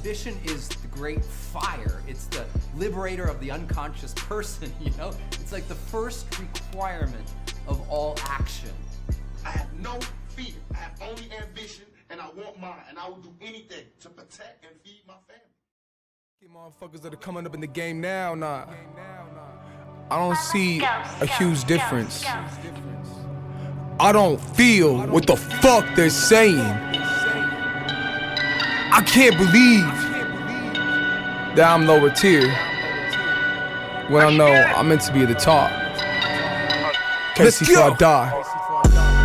ambition is the great fire. It's the liberator of the unconscious person, you know? It's like the first requirement of all action. I have no fear. I have only ambition, and I want mine, and I will do anything to protect and feed my family. You motherfuckers that are coming up in the game now, I don't see a huge difference. I don't feel what the fuck they're saying. I can't believe that I'm lower tier when I know I'm meant to be at the top. Let's see before I die.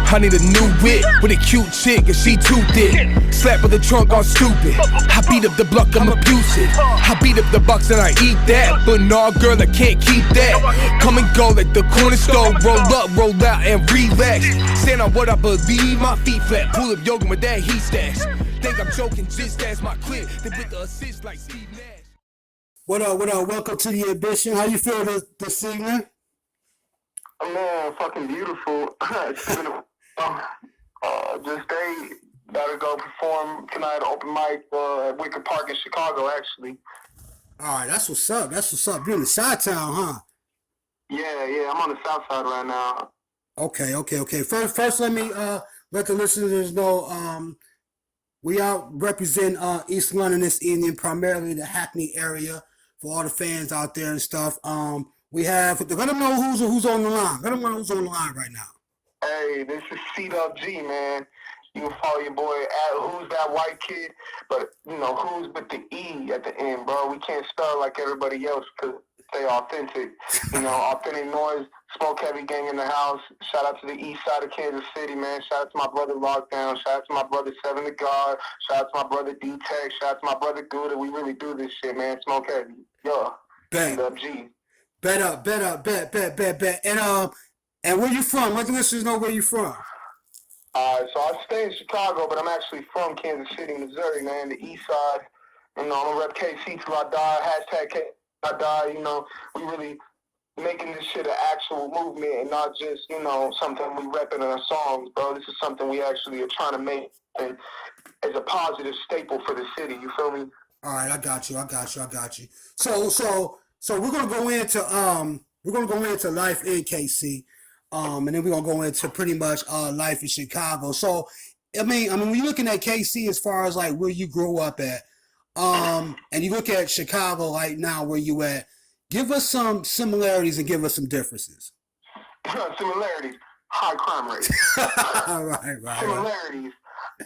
I need a new whip with a cute chick and she too thick. Slap with the trunk all stupid. I beat up the block, I'm abusive. I beat up the box and I eat that. But nah, girl, I can't keep that. Come and go like the corner store. Roll up, roll out and relax. Stand on what I believe, my feet flat. Pull up yoga with that heat stash. Think I'm joking, just as my clip. Then with the assist like Steve Nash. What up, what up? Welcome to the Ambition. How you feel this evening? Oh, man, fucking beautiful. Just gotta go perform tonight at open mic at Wicker Park in Chicago, actually. All right, that's what's up. That's what's up. You're in the Chi-Town, huh? Yeah, I'm on the south side right now. Okay. First, let me let the listeners know we out represent East London this evening, primarily the Hackney area for all the fans out there and stuff. We have let them know who's on the line. Let them know who's on the line right now. Hey, this is CWG, man. You can follow your boy at Who's That White Kid, but, you know, who's with the E at the end, bro. We can't spell like everybody else because stay authentic. You know, authentic noise, smoke heavy gang in the house. Shout out to the east side of Kansas City, man. Shout out to my brother Lockdown. Shout out to my brother Seven to God. Shout out to my brother D-Tech. Shout out to my brother Gouda. We really do this shit, man. Smoke heavy. Yo, CWG. Bet. And where you from? Let the listeners know where you from. So I stay in Chicago, but I'm actually from Kansas City, Missouri, man, the east side. You know, I'm gonna rep KC till I die, hashtag K I die, you know. We really making this shit an actual movement and not just, you know, something we repping in our songs, bro. This is something we actually are trying to make and as a positive staple for the city, you feel me? All right, I got you. So we're gonna go into life in KC. And then we're gonna go into pretty much life in Chicago. So, I mean, when you're looking at KC as far as like where you grew up at, and you look at Chicago right now where you at, give us some similarities and give us some differences. Similarities, high crime rate. Right. Similarities,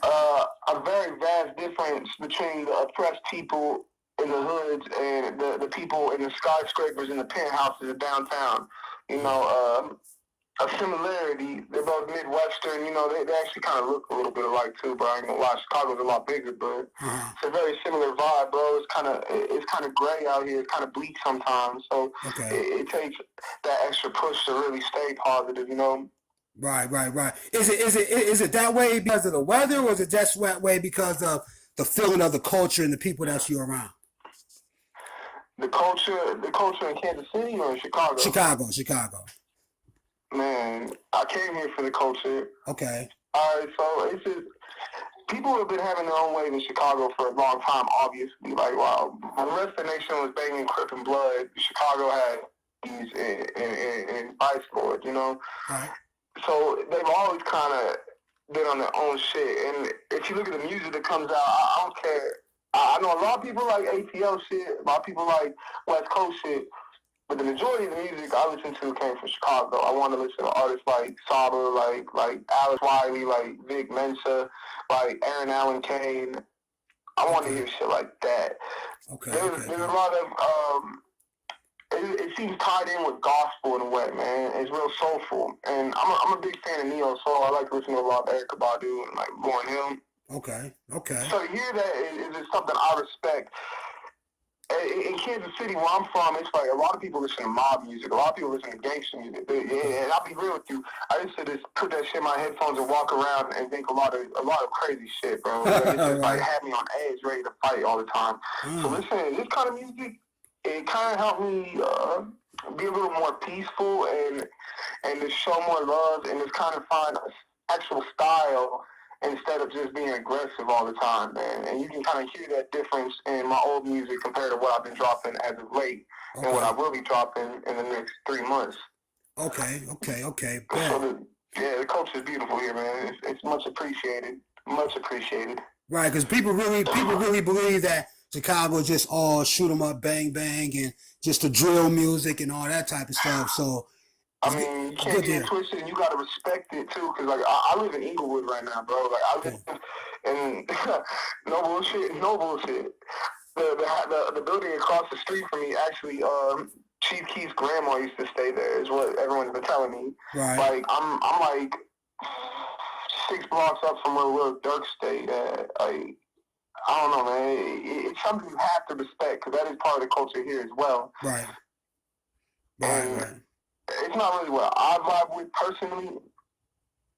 a very vast difference between the oppressed people in the hoods and the people in the skyscrapers and the penthouses of downtown. You know, a similarity. They're both Midwestern. You know, they actually kind of look a little bit alike too, but I ain't gonna lie, Chicago's a lot bigger, but it's a very similar vibe, bro. It's kind of gray out here. It's kind of bleak sometimes. So it takes that extra push to really stay positive, you know. Right. Is it that way because of the weather, or is it just that way because of the feeling of the culture and the people that you're around? The culture in Kansas City or in Chicago? Chicago. Man, I came here for the culture. Okay. All right, so it's just people have been having their own way in Chicago for a long time, obviously. Like, wow, when the rest of the nation was banging Crip and Blood, Chicago had these in vice lords, you know? Right. So they've always kind of been on their own shit. And if you look at the music that comes out, I don't care. I know a lot of people like ATL shit, a lot of people like West Coast shit. But the majority of the music I listen to came from Chicago. I want to listen to artists like Saba, like Alice Wiley, like Vic Mensa, like Aaron Allen Kane. I want to hear shit like that. There's a lot of it seems tied in with gospel in a way, man. It's real soulful, and I'm a big fan of neo soul. I like to listen to a lot of Erykah Badu and like Lauryn Hill. Okay. So to hear that is just something I respect. In Kansas City, where I'm from, it's like a lot of people listen to mob music. A lot of people listen to gangster music. And I'll be real with you. I used to just put that shit in my headphones and walk around and think a lot of crazy shit, bro. Like, it just like had me on edge, ready to fight all the time. So listening to this kind of music, it kind of helped me be a little more peaceful and to show more love and just kind of find an actual style instead of just being aggressive all the time, man. And you can kind of hear that difference in my old music compared to what I've been dropping as of late and what I will be dropping in the next 3 months. Okay. So the culture is beautiful here, man. It's much appreciated. Much appreciated. Right, because people really believe that Chicago is just all shoot 'em up, bang bang, and just the drill music and all that type of stuff. So I mean, you can't get it twisted, and you gotta respect it too. Cause like I live in Inglewood right now, bro. Like I live in no bullshit. The building across the street from me, actually, Chief Keith's grandma used to stay there. Is what everyone's been telling me. Right. Like I'm like 6 blocks up from where Lil Durk stayed at. Like I don't know, man. It's something you have to respect because that is part of the culture here as well. Right. It's not really what I vibe with personally,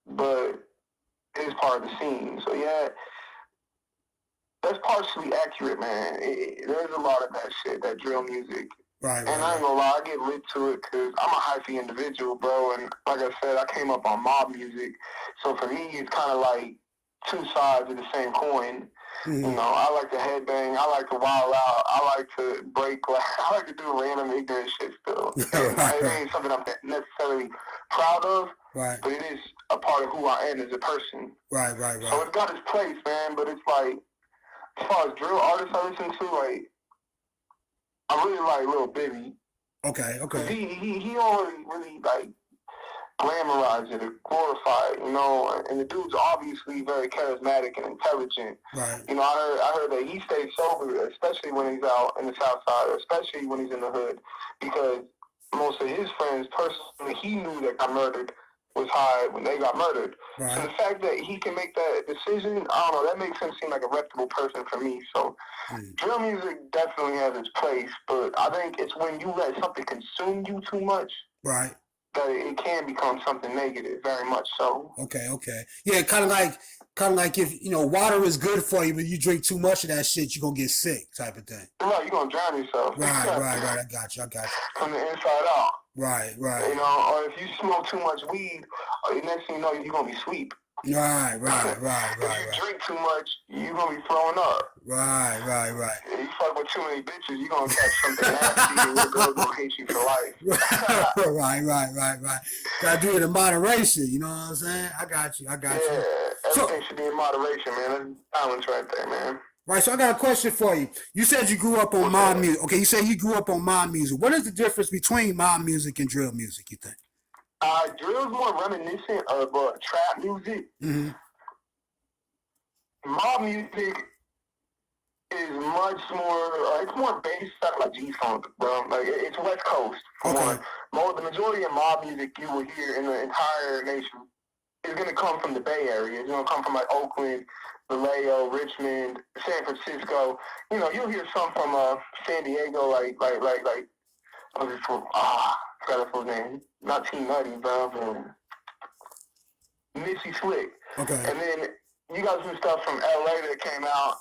but it's part of the scene. So yeah, that's partially accurate, man. There's a lot of that shit, that drill music. Right. And I ain't gonna lie, I get lit to it because I'm a hyphy individual, bro. And like I said, I came up on mob music. So for me, it's kind of like two sides of the same coin. Mm-hmm. You know, I like to headbang. I like to wild out. I like to break. Like, I like to do random ignorant shit still. And it ain't something I'm necessarily proud of, but it is a part of who I am as a person. Right. So it's got its place, man. But it's like, as far as drill artists I listen to, like, I really like Lil Bibby. Okay. He always really, like, glamorize it or glorify it, you know, and the dude's obviously very charismatic and intelligent. Right. You know, I heard that he stays sober, especially when he's out in the South Side, or especially when he's in the hood, because most of his friends, personally, he knew that got murdered was high when they got murdered. Right. So the fact that he can make that decision, I don't know, that makes him seem like a reputable person for me. So drill music definitely has its place, but I think it's when you let something consume you too much. Right. That it can become something negative, very much so. Okay. Yeah, kind of like if, you know, water is good for you, but you drink too much of that shit, you're going to get sick type of thing. Right, you're going to drown yourself. Right. I got you. From the inside out. Right. You know, or if you smoke too much weed, next thing you know, you're going to be sweet. Right. If you drink too much, you're going to be throwing up. Right. If you fuck with too many bitches, you're going to catch something nasty and your girl's going to hate you for life. Right. Gotta do it in moderation, you know what I'm saying? I got you. Yeah, everything should be in moderation, man. That's balance right there, man. Right, so I got a question for you. You said you grew up on mob music. Okay, you said you grew up on mob music. What is the difference between mob music and drill music, you think? Drill's more reminiscent of trap music. Mm-hmm. Mob music is much more, it's more based on like G-Funk, bro. Like, it's West Coast. Okay. The majority of mob music you will hear in the entire nation is going to come from the Bay Area. It's going to come from like Oakland, Vallejo, Richmond, San Francisco. You know, you'll hear some from San Diego, like what was it from? I forgot his name. Not T Nutty, bro. Missy Slick. Okay. And then you got some stuff from LA that came out,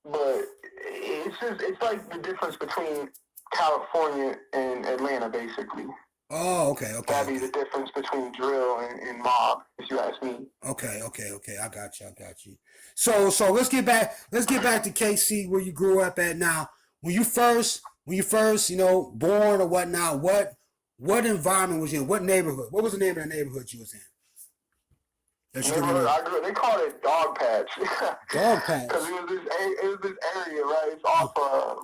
but it's like the difference between California and Atlanta, basically. Oh, okay. That'd be the difference between drill and mob, if you ask me. Okay. I got you. So let's get back to KC, where you grew up at now. When you first, you know, born or whatnot, what environment was you in? What neighborhood? What was the name of the neighborhood you was in? They called it Dogpatch. Dogpatch. Because it was this area, right? It's off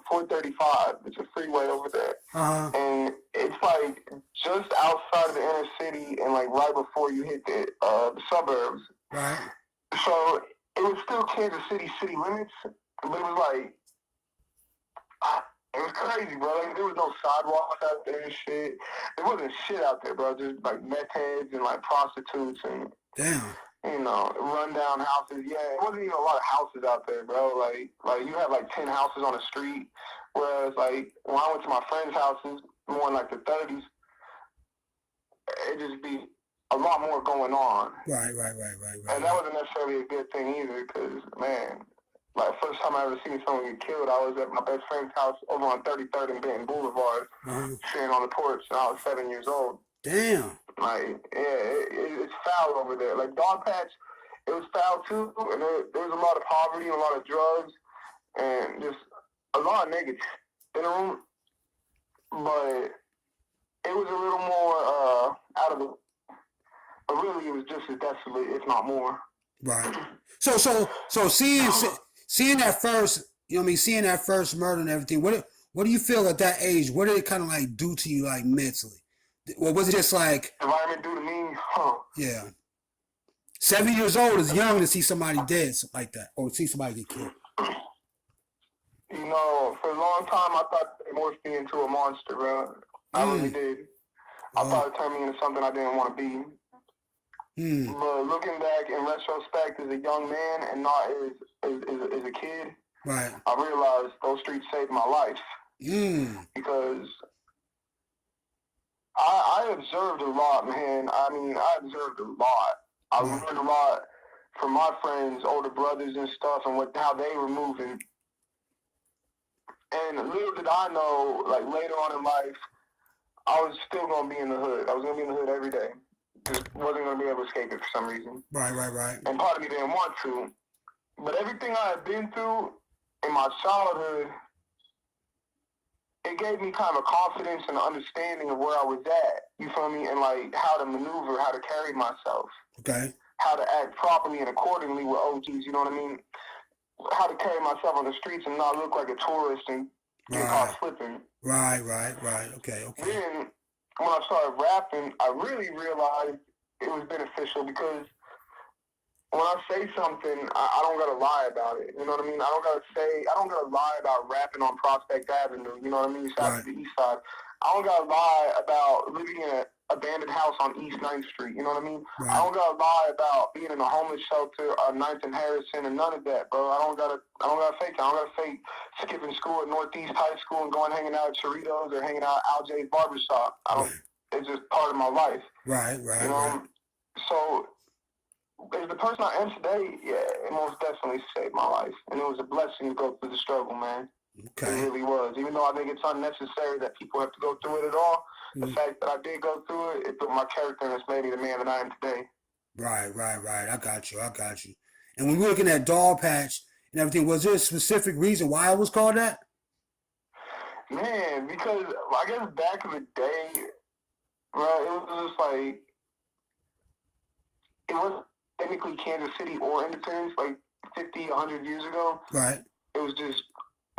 435. It's a freeway over there. Uh-huh. And it's like just outside of the inner city and like right before you hit the suburbs. Right. So it was still Kansas City city limits, but it was like, it was crazy, bro. Like, there was no sidewalks out there and shit. There wasn't shit out there, bro. Just like meth heads and like prostitutes and, damn, you know, rundown houses. Yeah, it wasn't even a lot of houses out there, bro. Like you had like 10 houses on the street, whereas like when I went to my friends' houses, more in like the 30s, it just be a lot more going on. Right. And that wasn't necessarily a good thing either, because man. Like, first time I ever seen someone get killed, I was at my best friend's house over on 33rd and Benton Boulevard, sitting on the porch, and I was 7 years old. Damn. Like, yeah, it's foul over there. Like, Dogpatch it was foul too, and there was a lot of poverty and a lot of drugs and just a lot of niggas in the room. But it was a little more out of the. But really, it was just as desolate, if not more. Right. So seeing that first, you know what I mean, seeing that first murder and everything. What do you feel at that age? What did it kind of like do to you, like mentally? Or was it just like environment do to me? Yeah. 7 years old is young to see somebody dead like that, or see somebody get killed. You know, for a long time, I thought they morphed me into a monster, bro. I really did. I thought it turned me into something I didn't want to be. But looking back in retrospect as a young man and not as a kid, right, I realized those streets saved my life. Because I observed a lot, man. I mean, I observed a lot. I learned a lot from my friends, older brothers and stuff, and how they were moving. And little did I know, like later on in life, I was still gonna be in the hood. I was gonna be in the hood every day. Just wasn't gonna be able to escape it for some reason. Right. And part of me didn't want to. But everything I had been through in my childhood, it gave me kind of a confidence and an understanding of where I was at. You feel me? And like how to maneuver, how to carry myself. Okay. How to act properly and accordingly with OGs, you know what I mean? How to carry myself on the streets and not look like a tourist and get caught slipping. Right. Okay. Then, when I started rapping, I really realized it was beneficial because when I say something, I don't gotta lie about it. You know what I mean? I don't gotta lie about rapping on Prospect Avenue. You know what I mean? South to the east side. I don't gotta lie about living in an abandoned house on East 9th Street. You know what I mean? Right. I don't gotta lie about being in a homeless shelter on 9th and Harrison and none of that, bro. I don't gotta fake it. I don't gotta fake skipping school at Northeast High School and going hanging out at Choritos or hanging out at Al J's barbershop. It's just part of my life. Right. You know? So as the person I am today, yeah, it most definitely saved my life. And it was a blessing to go through the struggle, man. Okay. It really was. Even though I think it's unnecessary that people have to go through it at all, the fact that I did go through it, it built my character and it's made me the man that I am today. Right. I got you. And when we're looking at Dogpatch and everything, was there a specific reason why it was called that? Man, because I guess back in the day, bro, it was just like, it wasn't technically Kansas City or Independence like 50, 100 years ago. Right. It was just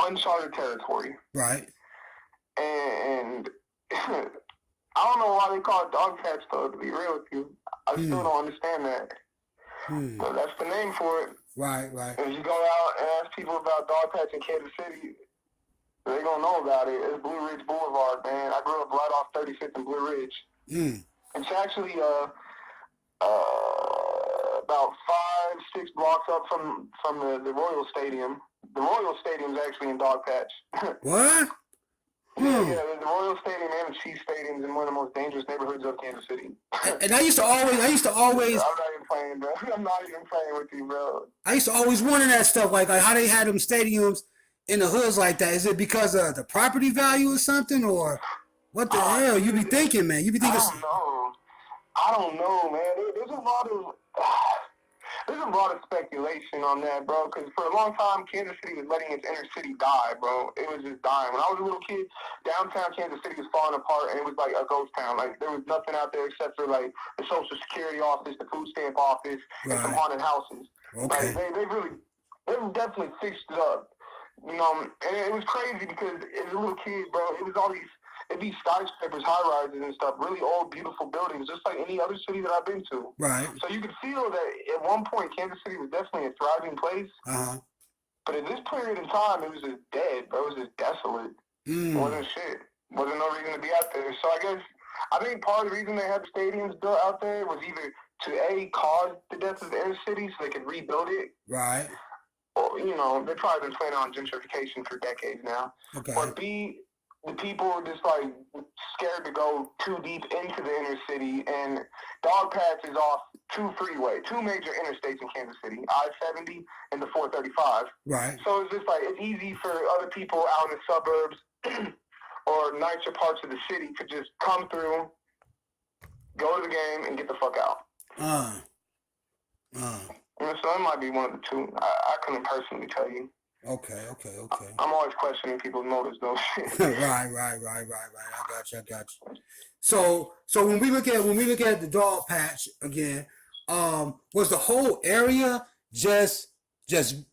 uncharted territory. Right. And I don't know why they call it Dogpatch, though, to be real with you. I still don't understand that. But that's the name for it. Right. If you go out and ask people about Dogpatch in Kansas City, they're going to know about it. It's Blue Ridge Boulevard, man. I grew up right off 35th and Blue Ridge. It's actually about 5-6 blocks up from the Royal Stadium. The Royal Stadium's actually in Dogpatch. What? Yeah, the Royal Stadium and the Chiefs Stadium's in one of the most dangerous neighborhoods of Kansas City. And I used to always. I'm not even playing, bro. I'm not even playing with you, bro. I used to always wonder that stuff, like how they had them stadiums in the hoods like that. Is it because of the property value or something, or what the hell? You be thinking, man. You be thinking. I don't know, man. There's a lot of speculation on that, bro. Because for a long time, Kansas City was letting its inner city die, bro. It was just dying. When I was a little kid, downtown Kansas City was falling apart, and it was like a ghost town. Like there was nothing out there except for like the Social Security office, the food stamp office, and some haunted houses. Okay. Like, they definitely fixed it up. You know, and it was crazy because as a little kid, bro, it was all these skyscrapers, high-rises and stuff, really old, beautiful buildings, just like any other city that I've been to. Right. So you could feel that at one point, Kansas City was definitely a thriving place. But at this period in time, it was just dead, bro. It was just desolate. It wasn't shit. Wasn't no reason to be out there. So I think part of the reason they had the stadiums built out there was either to, A, cause the death of the inner city so they could rebuild it. Right. Or, you know, they've probably been planning on gentrification for decades now. Okay. Or B, the people were just like scared to go too deep into the inner city, and Dogpatch is off two major interstates in Kansas City, I-70 and the 435. Right. So it's just like it's easy for other people out in the suburbs or nicer parts of the city to just come through, go to the game, and get the fuck out. So it might be one of the two. I couldn't personally tell you. Okay. I'm always questioning people's motives, though. Right. I got you. So when we look at the Dogpatch again, was the whole area just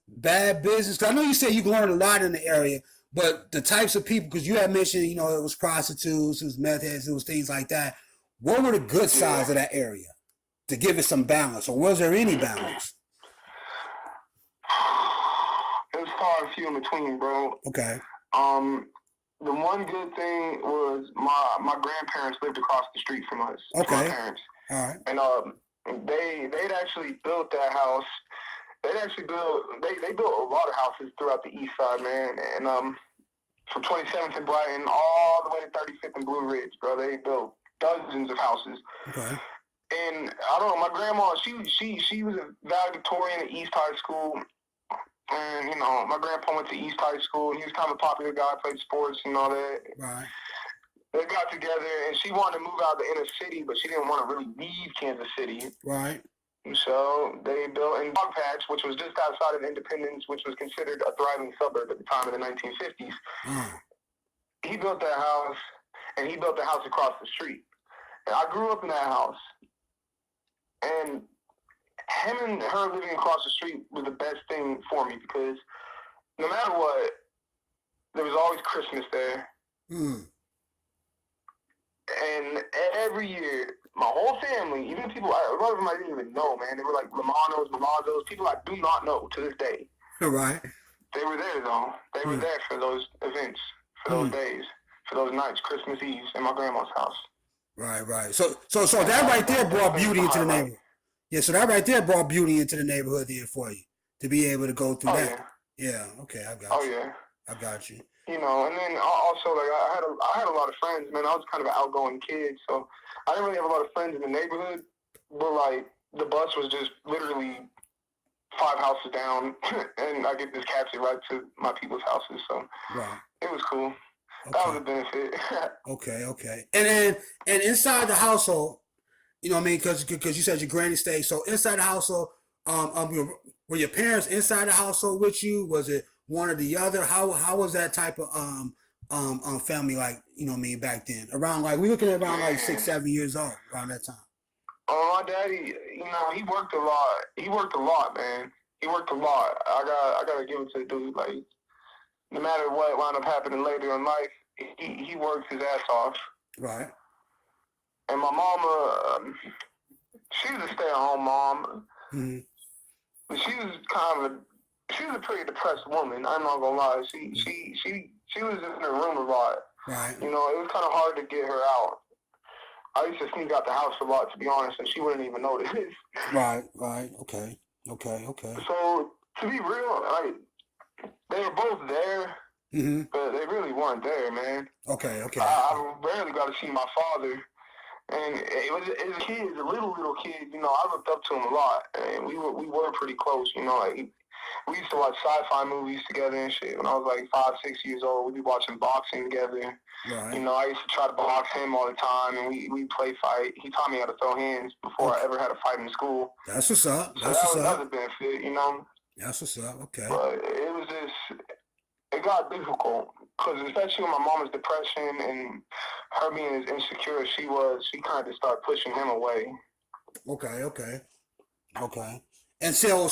bad business? 'Cause I know you said you learned a lot in the area, but the types of people, because you had mentioned, it was prostitutes, it was meth heads, it was things like that. What were the good sides of that area to give it some balance, or was there any balance? It was far and few in between, bro. Okay. The one good thing was my grandparents lived across the street from us. Okay. My parents. All right. And they'd actually built that house. They built a lot of houses throughout the east side, man. And from 27th and Brighton all the way to 35th and Blue Ridge, bro. They built dozens of houses. Okay. And I don't know, my grandma, she was a valedictorian at East High School. And, my grandpa went to East High School, and he was kind of a popular guy, played sports and all that. Right. They got together, and she wanted to move out of the inner city, but she didn't want to really leave Kansas City. Right. So they built in Dogpatch, which was just outside of Independence, which was considered a thriving suburb at the time in the 1950s. He built that house, and he built the house across the street. And I grew up in that house, and him and her living across the street was the best thing for me, because no matter what, there was always Christmas there. And every year, my whole family, even people, a lot of them I didn't even know, man. They were like Romanos, Malazos, people I do not know to this day. Right. They were there, though. They were there for those events, for those days, for those nights, Christmas Eves in my grandma's house. Right. So that right there brought beauty into the neighborhood. Yeah, so that right there brought beauty into the neighborhood then for you, to be able to go through that. Yeah, okay, I got you. Yeah. I got you. And then also, like, I had a lot of friends, man. I was kind of an outgoing kid, so I didn't really have a lot of friends in the neighborhood, but, like, the bus was just literally 5 houses down, and I get just captured right to my people's houses, so it was cool. Okay. That was a benefit. Okay. And inside the household, you know what I mean? Because you said your granny stayed. So inside the household, were your parents inside the household with you? Was it one or the other? How was that type of family like? You know what I mean? Back then, around like we looking at around like 6, 7 years old around that time. My daddy, he worked a lot. He worked a lot, man. He worked a lot. I gotta give it to the dude. Like, no matter what wound up happening later in life, he worked his ass off. Right. And my mama, she was a stay-at-home mom. Mm-hmm. But she was a pretty depressed woman. I'm not gonna lie. She was in her room a lot. Right. It was kind of hard to get her out. I used to sneak out the house a lot, to be honest, and she wouldn't even notice. Right. Okay. So to be real, like, they were both there, but they really weren't there, man. Okay. I rarely got to see my father. And as a kid, as a little kid, I looked up to him a lot, and we were pretty close. Like, we used to watch sci-fi movies together and shit. When I was like 5, 6 years old, we'd be watching boxing together. Right. I used to try to box him all the time, and we'd play fight. He taught me how to throw hands before I ever had a fight in school. That's what's up. So that was a benefit, That's what's up. Okay. But it was it got difficult. Because especially with my mama's depression and her being as insecure as she was, she kind of started pushing him away. Okay. And so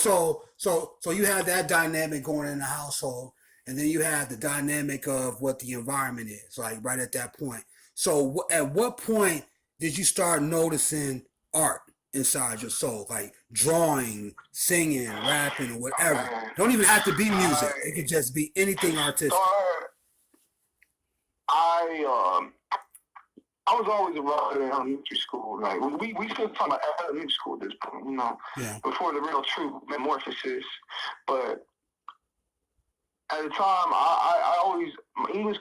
you had that dynamic going in the household, and then you have the dynamic of what the environment is, like right at that point. So at what point did you start noticing art inside your soul, like drawing, singing, rapping, or whatever? Don't even have to be music. It could just be anything artistic. I was always a writer in elementary school. Like, we still talking about elementary school at this point, before the real true metamorphosis. But at the time, I always, my English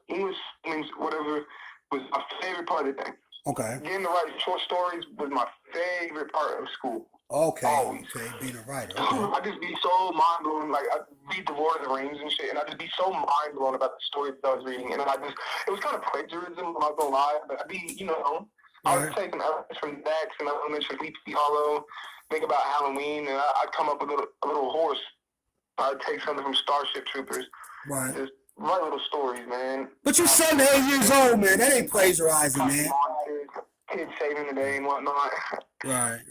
means whatever, was my favorite part of the day. Okay. Getting to write short stories was my favorite part of school. Okay. Always. Okay, being a writer. Okay. I'd just be so mind blown. Like, I'd read The Lord of the Rings and shit, and I'd just be so mind blown about the stories that I was reading. And then it was kind of plagiarism, I'm not gonna lie, but I'd be, I was taking elements from Dax and elements from Sleepy Hollow, think about Halloween, and I'd come up with a little horse. I'd take something from Starship Troopers. Right. Just write little stories, man. But you're 7 to 8 years old, man. That ain't plagiarizing, man. Kids saving the day and whatnot. Right.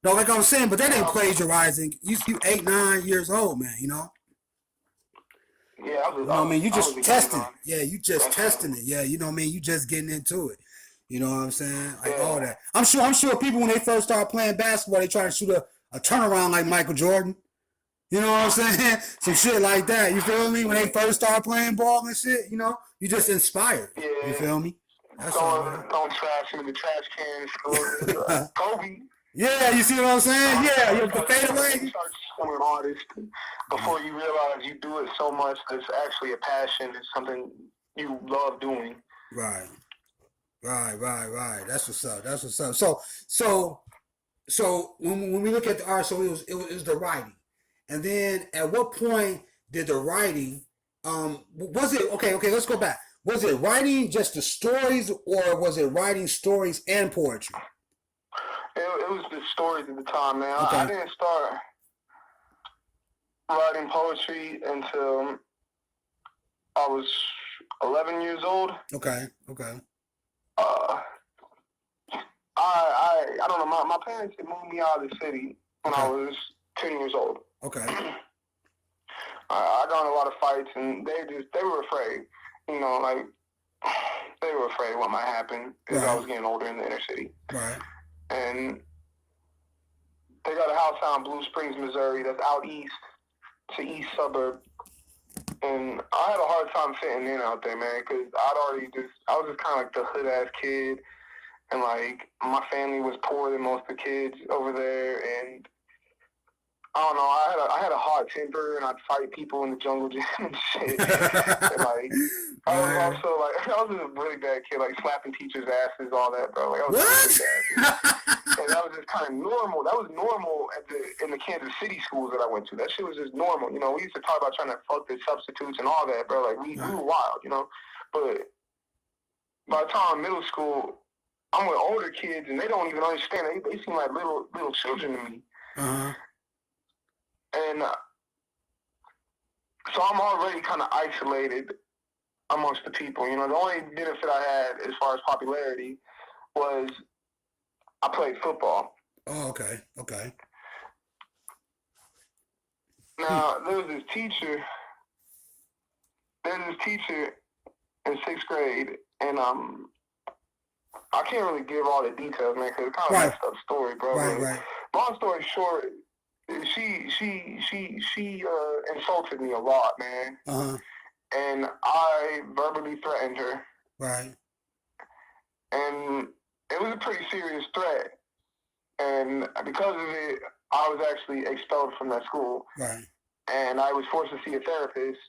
No, like I was saying, but that ain't plagiarizing. You 8, 9 years old, man. You know. Yeah, You just testing it. Yeah, you just testing it. Yeah, you know what I mean. You just getting into it. You know what I'm saying? Like all that. I'm sure people when they first start playing basketball, they try to shoot a turnaround like Michael Jordan. You know what I'm saying? Some shit like that. You feel me? When they first start playing ball and shit, you know, you just inspired. Yeah. You feel me? That's all, man. Throwing trash into the trash can in school. Kobe. Yeah, you see what I'm saying? Yeah, you the fadeaway. You start becoming an artist before you realize you do it so much that it's actually a passion. It's something you love doing. Right. That's what's up. So when we look at the art, so it was the writing, and then at what point did the writing? Was it okay? Let's go back. Was it writing just the stories, or was it writing stories and poetry? It was the stories at the time, man. Okay. I didn't start writing poetry until I was 11 years old. Okay. I don't know. My parents had moved me out of the city when I was 10 years old. Okay. I got in a lot of fights, and they were afraid. You know, like they were afraid what might happen because I was getting older in the inner city. Right. And they got a house out in Blue Springs, Missouri. That's out east to east suburb. And I had a hard time fitting in out there, man, because I was just kind of like the hood ass kid, and like my family was poorer than most of the kids over there, and I don't know. I had a hot temper, and I'd fight people in the jungle gym and shit. And like I was also like I was a really bad kid, like slapping teachers' asses, all that, bro. Like I was really bad. And that was just kind of normal. That was normal in the Kansas City schools that I went to. That shit was just normal. You know, we used to talk about trying to fuck the substitutes and all that, bro. Like we were wild, you know. But by the time I'm middle school, I'm with older kids, and they don't even understand. They seem like little children to me. Uh-huh. And so I'm already kind of isolated amongst the people. You know, the only benefit I had as far as popularity was I played football. Oh, okay. Now, there was this teacher in 6th grade, and I can't really give all the details, man, because it's kind of a messed up story, bro. Right. Long story short, she insulted me a lot, man. Uh-huh. And I verbally threatened her. Right. And it was a pretty serious threat. And because of it, I was actually expelled from that school. Right. And I was forced to see a therapist.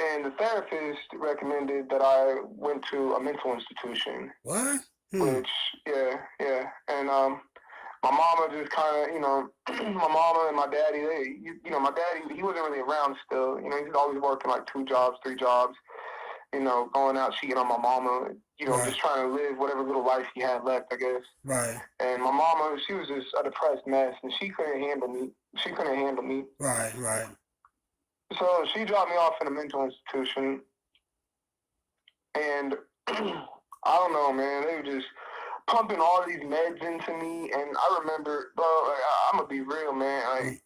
And the therapist recommended that I went to a mental institution. What? Which, yeah. And my mama just kind of, you know, my mama and my daddy, my daddy, he wasn't really around still. You know, he's always working like 2 jobs, 3 jobs, you know, going out cheating on my mama, you know, just trying to live whatever little life he had left, I guess. Right. And my mama, she was just a depressed mess, and she couldn't handle me. Right. So she dropped me off in a mental institution, and I don't know, man, they were just pumping all these meds into me, and I remember, bro, like, I'm gonna be real, man. Like,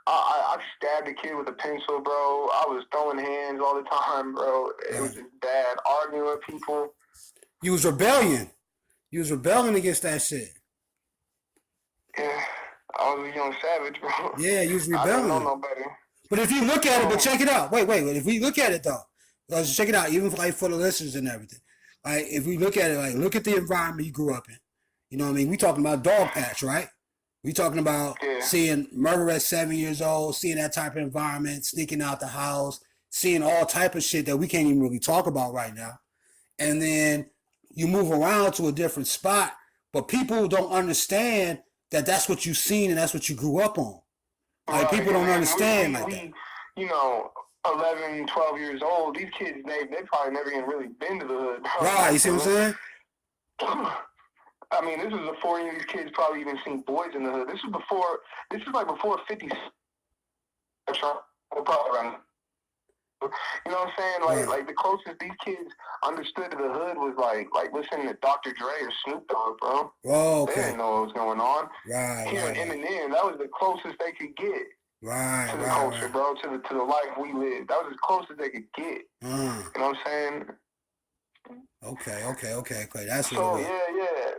I stabbed a kid with a pencil, bro. I was throwing hands all the time, bro. It was just bad. Arguing with people. You was rebelling against that shit. Yeah, I was a young savage, bro. Yeah, you was rebelling. I didn't know no better. But if you look at it, but check it out. Wait. If we look at it though, let's check it out. Even for the listeners and everything. Like if we look at it, like look at the environment you grew up in. You know what I mean? We talking about Dogpatch, right? We talking about seeing murder at 7 years old, seeing that type of environment, sneaking out the house, seeing all type of shit that we can't even really talk about right now. And then you move around to a different spot, but people don't understand that that's what you've seen and that's what you grew up on. Like people don't understand like that. You know, 11, 12 years old, these kids, they probably never even really been to the hood. Right, you see what I'm saying? I mean, this was before any of these kids probably even seen Boys in the Hood. This is like before 50 probably around. You know what I'm saying? Like the closest these kids understood to the hood was like listening to Dr. Dre or Snoop Dogg, bro. Oh, okay. They didn't know what was going on. Right. Hearing Eminem, that was the closest they could get to the culture, bro. To the life we live. That was as close as they could get. You know what I'm saying? Okay. That's so yeah.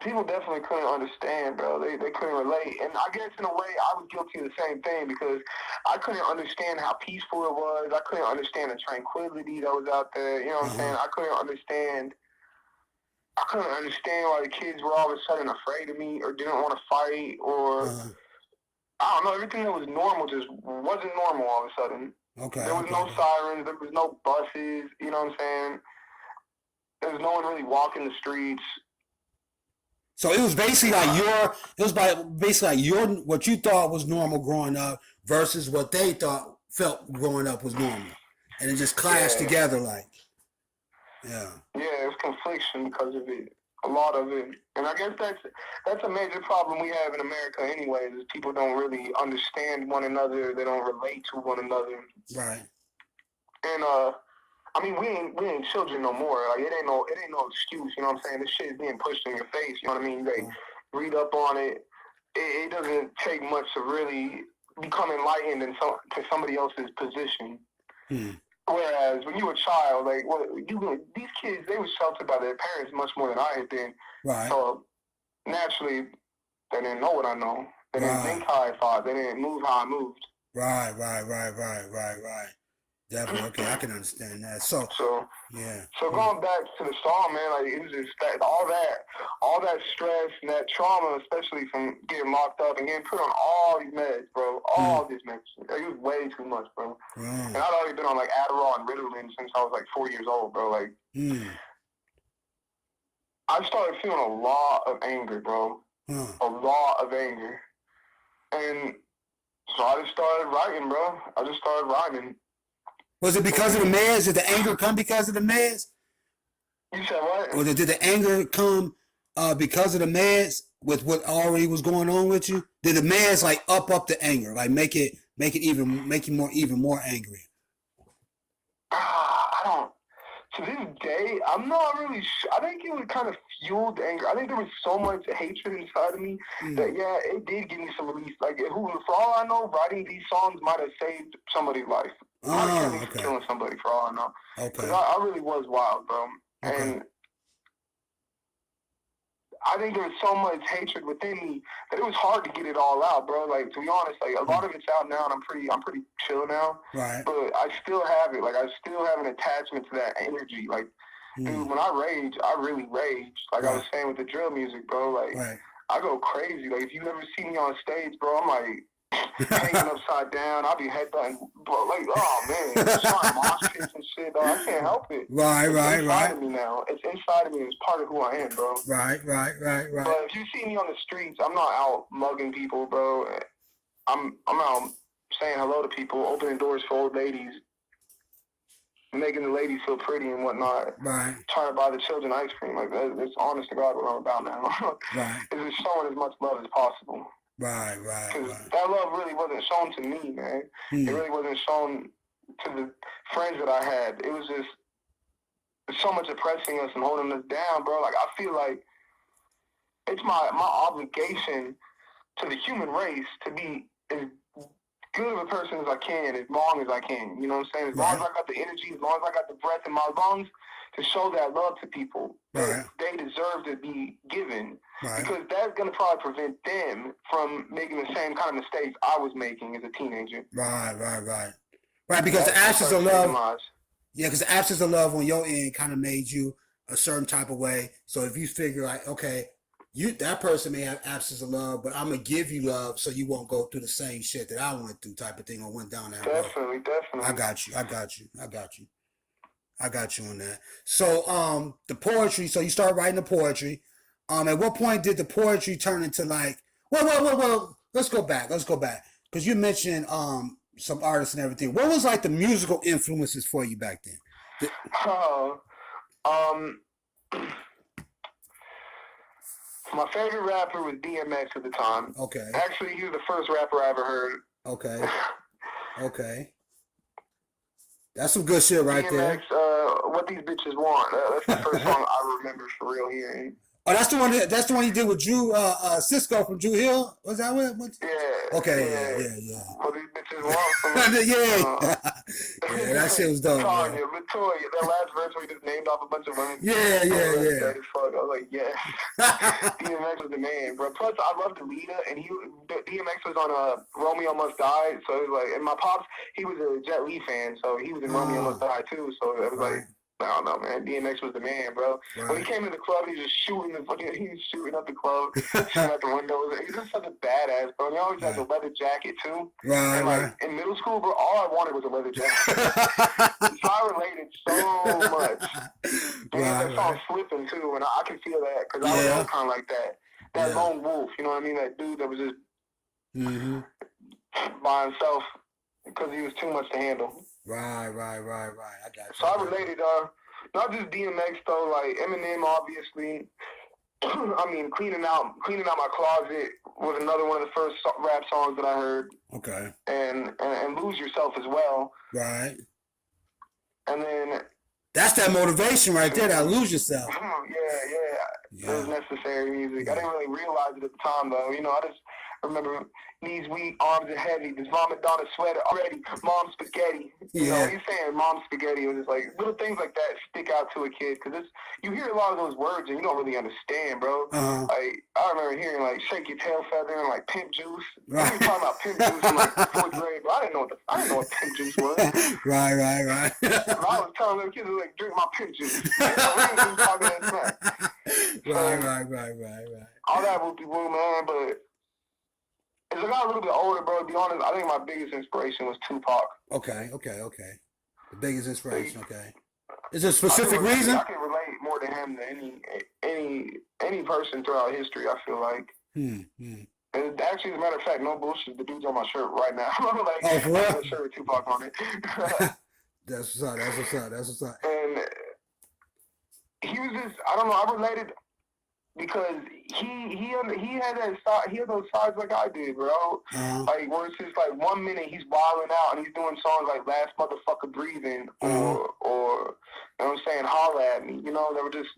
People definitely couldn't understand, bro. They couldn't relate. And I guess in a way I was guilty of the same thing because I couldn't understand how peaceful it was. I couldn't understand the tranquility that was out there. You know what I'm saying? I couldn't understand why the kids were all of a sudden afraid of me or didn't want to fight or I don't know, everything that was normal just wasn't normal all of a sudden. Okay. There was no sirens, there was no buses, you know what I'm saying? There was no one really walking the streets. So it was basically like what you thought was normal growing up versus what they felt growing up was normal, and it just clashed together like. Yeah, it was confliction because of it, a lot of it, and I guess that's a major problem we have in America anyways, is people don't really understand one another, they don't relate to one another. Right. And I mean, we ain't children no more. Like it ain't no excuse. You know what I'm saying? This shit is being pushed in your face. You know what I mean? They read up on it. It doesn't take much to really become enlightened to somebody else's position. Whereas when you were a child, like these kids, they were sheltered by their parents much more than I had been. Right. So naturally, they didn't know what I know. They didn't think how I thought. They didn't move how I moved. Right. Definitely. Okay, I can understand that. So yeah. So going back to the song, man, like it was just all that stress and that trauma, especially from getting locked up and getting put on all these meds, bro. All these meds. Like, it was way too much, bro. And I'd already been on like Adderall and Ritalin since I was like 4 years old, bro. Like I started feeling a lot of anger, bro. A lot of anger. And so I just started writing, bro. I just started writing. Was it because of the meds? Did the anger come because of the meds? You said what? Or did the anger come because of the meds with what already was going on with you? Did the meds like up the anger, like make you even more angry? I don't. To this day, I'm not really sure. I think it would kind of fuel the anger. I think there was so much hatred inside of me that, it did give me some relief. Like, for all I know, writing these songs might have saved somebody's life. Might have kept me from killing somebody, for all I know. Because I really was wild, bro. And I think there was so much hatred within me that it was hard to get it all out, bro. Like, to be honest, like, a lot of it's out now, and I'm pretty chill now. Right. But I still have it. Like, I still have an attachment to that energy. Like, dude, when I rage, I really rage. Like I was saying with the drill music, bro. Like, I go crazy. Like, if you ever see me on stage, bro, I'm like hanging upside down. I'll be headbutting, bro. Like, oh man, just trying mosh pits and shit, dog. I can't help it. It's inside of me now. It's inside of me. It's part of who I am, bro. Right. But if you see me on the streets, I'm not out mugging people, bro. I'm out saying hello to people, opening doors for old ladies, making the ladies feel pretty and whatnot. Right. Trying to buy the children ice cream. Like, that's honest to God what I'm about now. Right. It's just showing as much love as possible. Right. Because that love really wasn't shown to me, man. It really wasn't shown to the friends that I had. It was just so much oppressing us and holding us down, bro. Like, I feel like it's my obligation to the human race to be as good of a person as I can, as long as I can. You know what I'm saying? As long as I got the energy, as long as I got the breath in my lungs to show that love to people that they deserve to be given. Because that's going to probably prevent them from making the same kind of mistakes I was making as a teenager. Right, because the absence of love... Yeah, because the absence of love on your end kind of made you a certain type of way. So if you figure like, okay, that person may have absence of love, but I'm gonna give you love so you won't go through the same shit that I went through, type of thing, or went down that road. Definitely. I got you on that. So the poetry. So you start writing the poetry. At what point did the poetry turn into like? Well. Let's go back. Because you mentioned some artists and everything. What was like the musical influences for you back then? My favorite rapper was DMX at the time. Okay. Actually, he was the first rapper I ever heard. Okay. Okay. That's some good shit right there. DMX, What These Bitches Want. That's the first song I remember for real hearing. Oh, that's the one. That's the one he did with Drew Cisco from Drew Hill. Was that what? Yeah. Okay. Yeah. What These Bitches Want from Yeah, that shit was dope. Latoya, that last verse where he just named off a bunch of women. Yeah. That is fuck. I was like, yes. DMX was the man, bro. Plus, I loved Alita, and DMX was on Romeo Must Die, so it was like, and my pops, he was a Jet Li fan, so he was in Romeo Must Die too, so it was like, I don't know, man. DMX was the man, bro. Right. When he came to the club, he was just shooting up the club, shooting out the windows. He was just such a badass, bro. And he always had the leather jacket too. Right, and like in middle school, bro, all I wanted was a leather jacket. So I related so much. And that song Flipping too, and I can feel that because I was kind of like that. That lone wolf, you know what I mean? That dude that was just by himself because he was too much to handle. Right. I got you. So I related, not just DMX though, like Eminem, obviously. I mean, cleaning out my closet was another one of the first rap songs that I heard. Okay. And Lose Yourself as well. Right. And then that's that motivation right there. That Lose Yourself. Yeah. It was necessary music. I didn't really realize it at the time though. You know, I just remember knees weak, arms are heavy, this vomit down a sweater already, mom spaghetti. You know, he's saying mom spaghetti. It was just like little things like that stick out to a kid because you hear a lot of those words and you don't really understand, bro. Like I remember hearing like shake your tail feather and like pimp juice. Right. We were talking about pimp juice in like 4th grade, but I didn't know what pimp juice was. Right. I was telling little kids like drink my pimp juice. We ain't even talking that smack. Right. All that whoop-de-woo, man, but as I got a little bit older, bro, to be honest, I think my biggest inspiration was Tupac. Okay. The biggest inspiration, okay. Is there a specific reason? I can relate more to him than any person throughout history, I feel like. And actually, as a matter of fact, no bullshit, the dude's on my shirt right now. Like, I have a shirt with Tupac on it. That's what's up. And he was just, I don't know, I related because he had those sides like I did, bro. Like where it's just like 1 minute he's wilding out and he's doing songs like Last Motherfucker Breathing or you know what I'm saying, Holla at Me. You know, they were just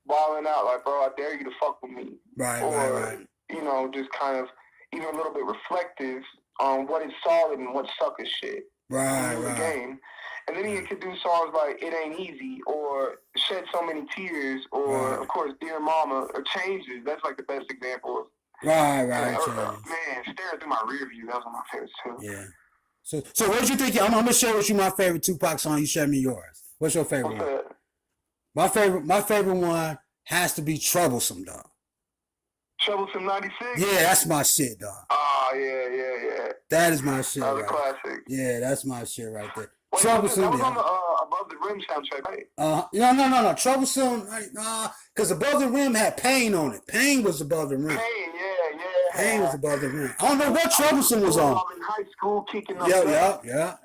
wilding out like, bro, I dare you to fuck with me. Right. You know, just kind of even a little bit reflective on what is solid and what sucker shit. Right. The game. And then he could do songs like It Ain't Easy or Shed So Many Tears or, of course, Dear Mama or Changes. That's like the best example. Right. Man, Staring Through My Rear View, that was one of my favorites too. Yeah. So what did you think? I'm going to share with you my favorite Tupac song. You share me yours. What's your favorite one? My favorite one has to be Troublesome, dog. Troublesome 96? Yeah, that's my shit, dog. Oh, yeah. That is my shit. That was a classic. Yeah, that's my shit right there. Wait, Troublesome. That was on the Above the Rim soundtrack, right? No. Troublesome, because Above the Rim had Pain on it. Pain was above the rim. Pain was above the rim. I don't know what Troublesome was on. I'm in high school kicking up. Yeah. Yeah,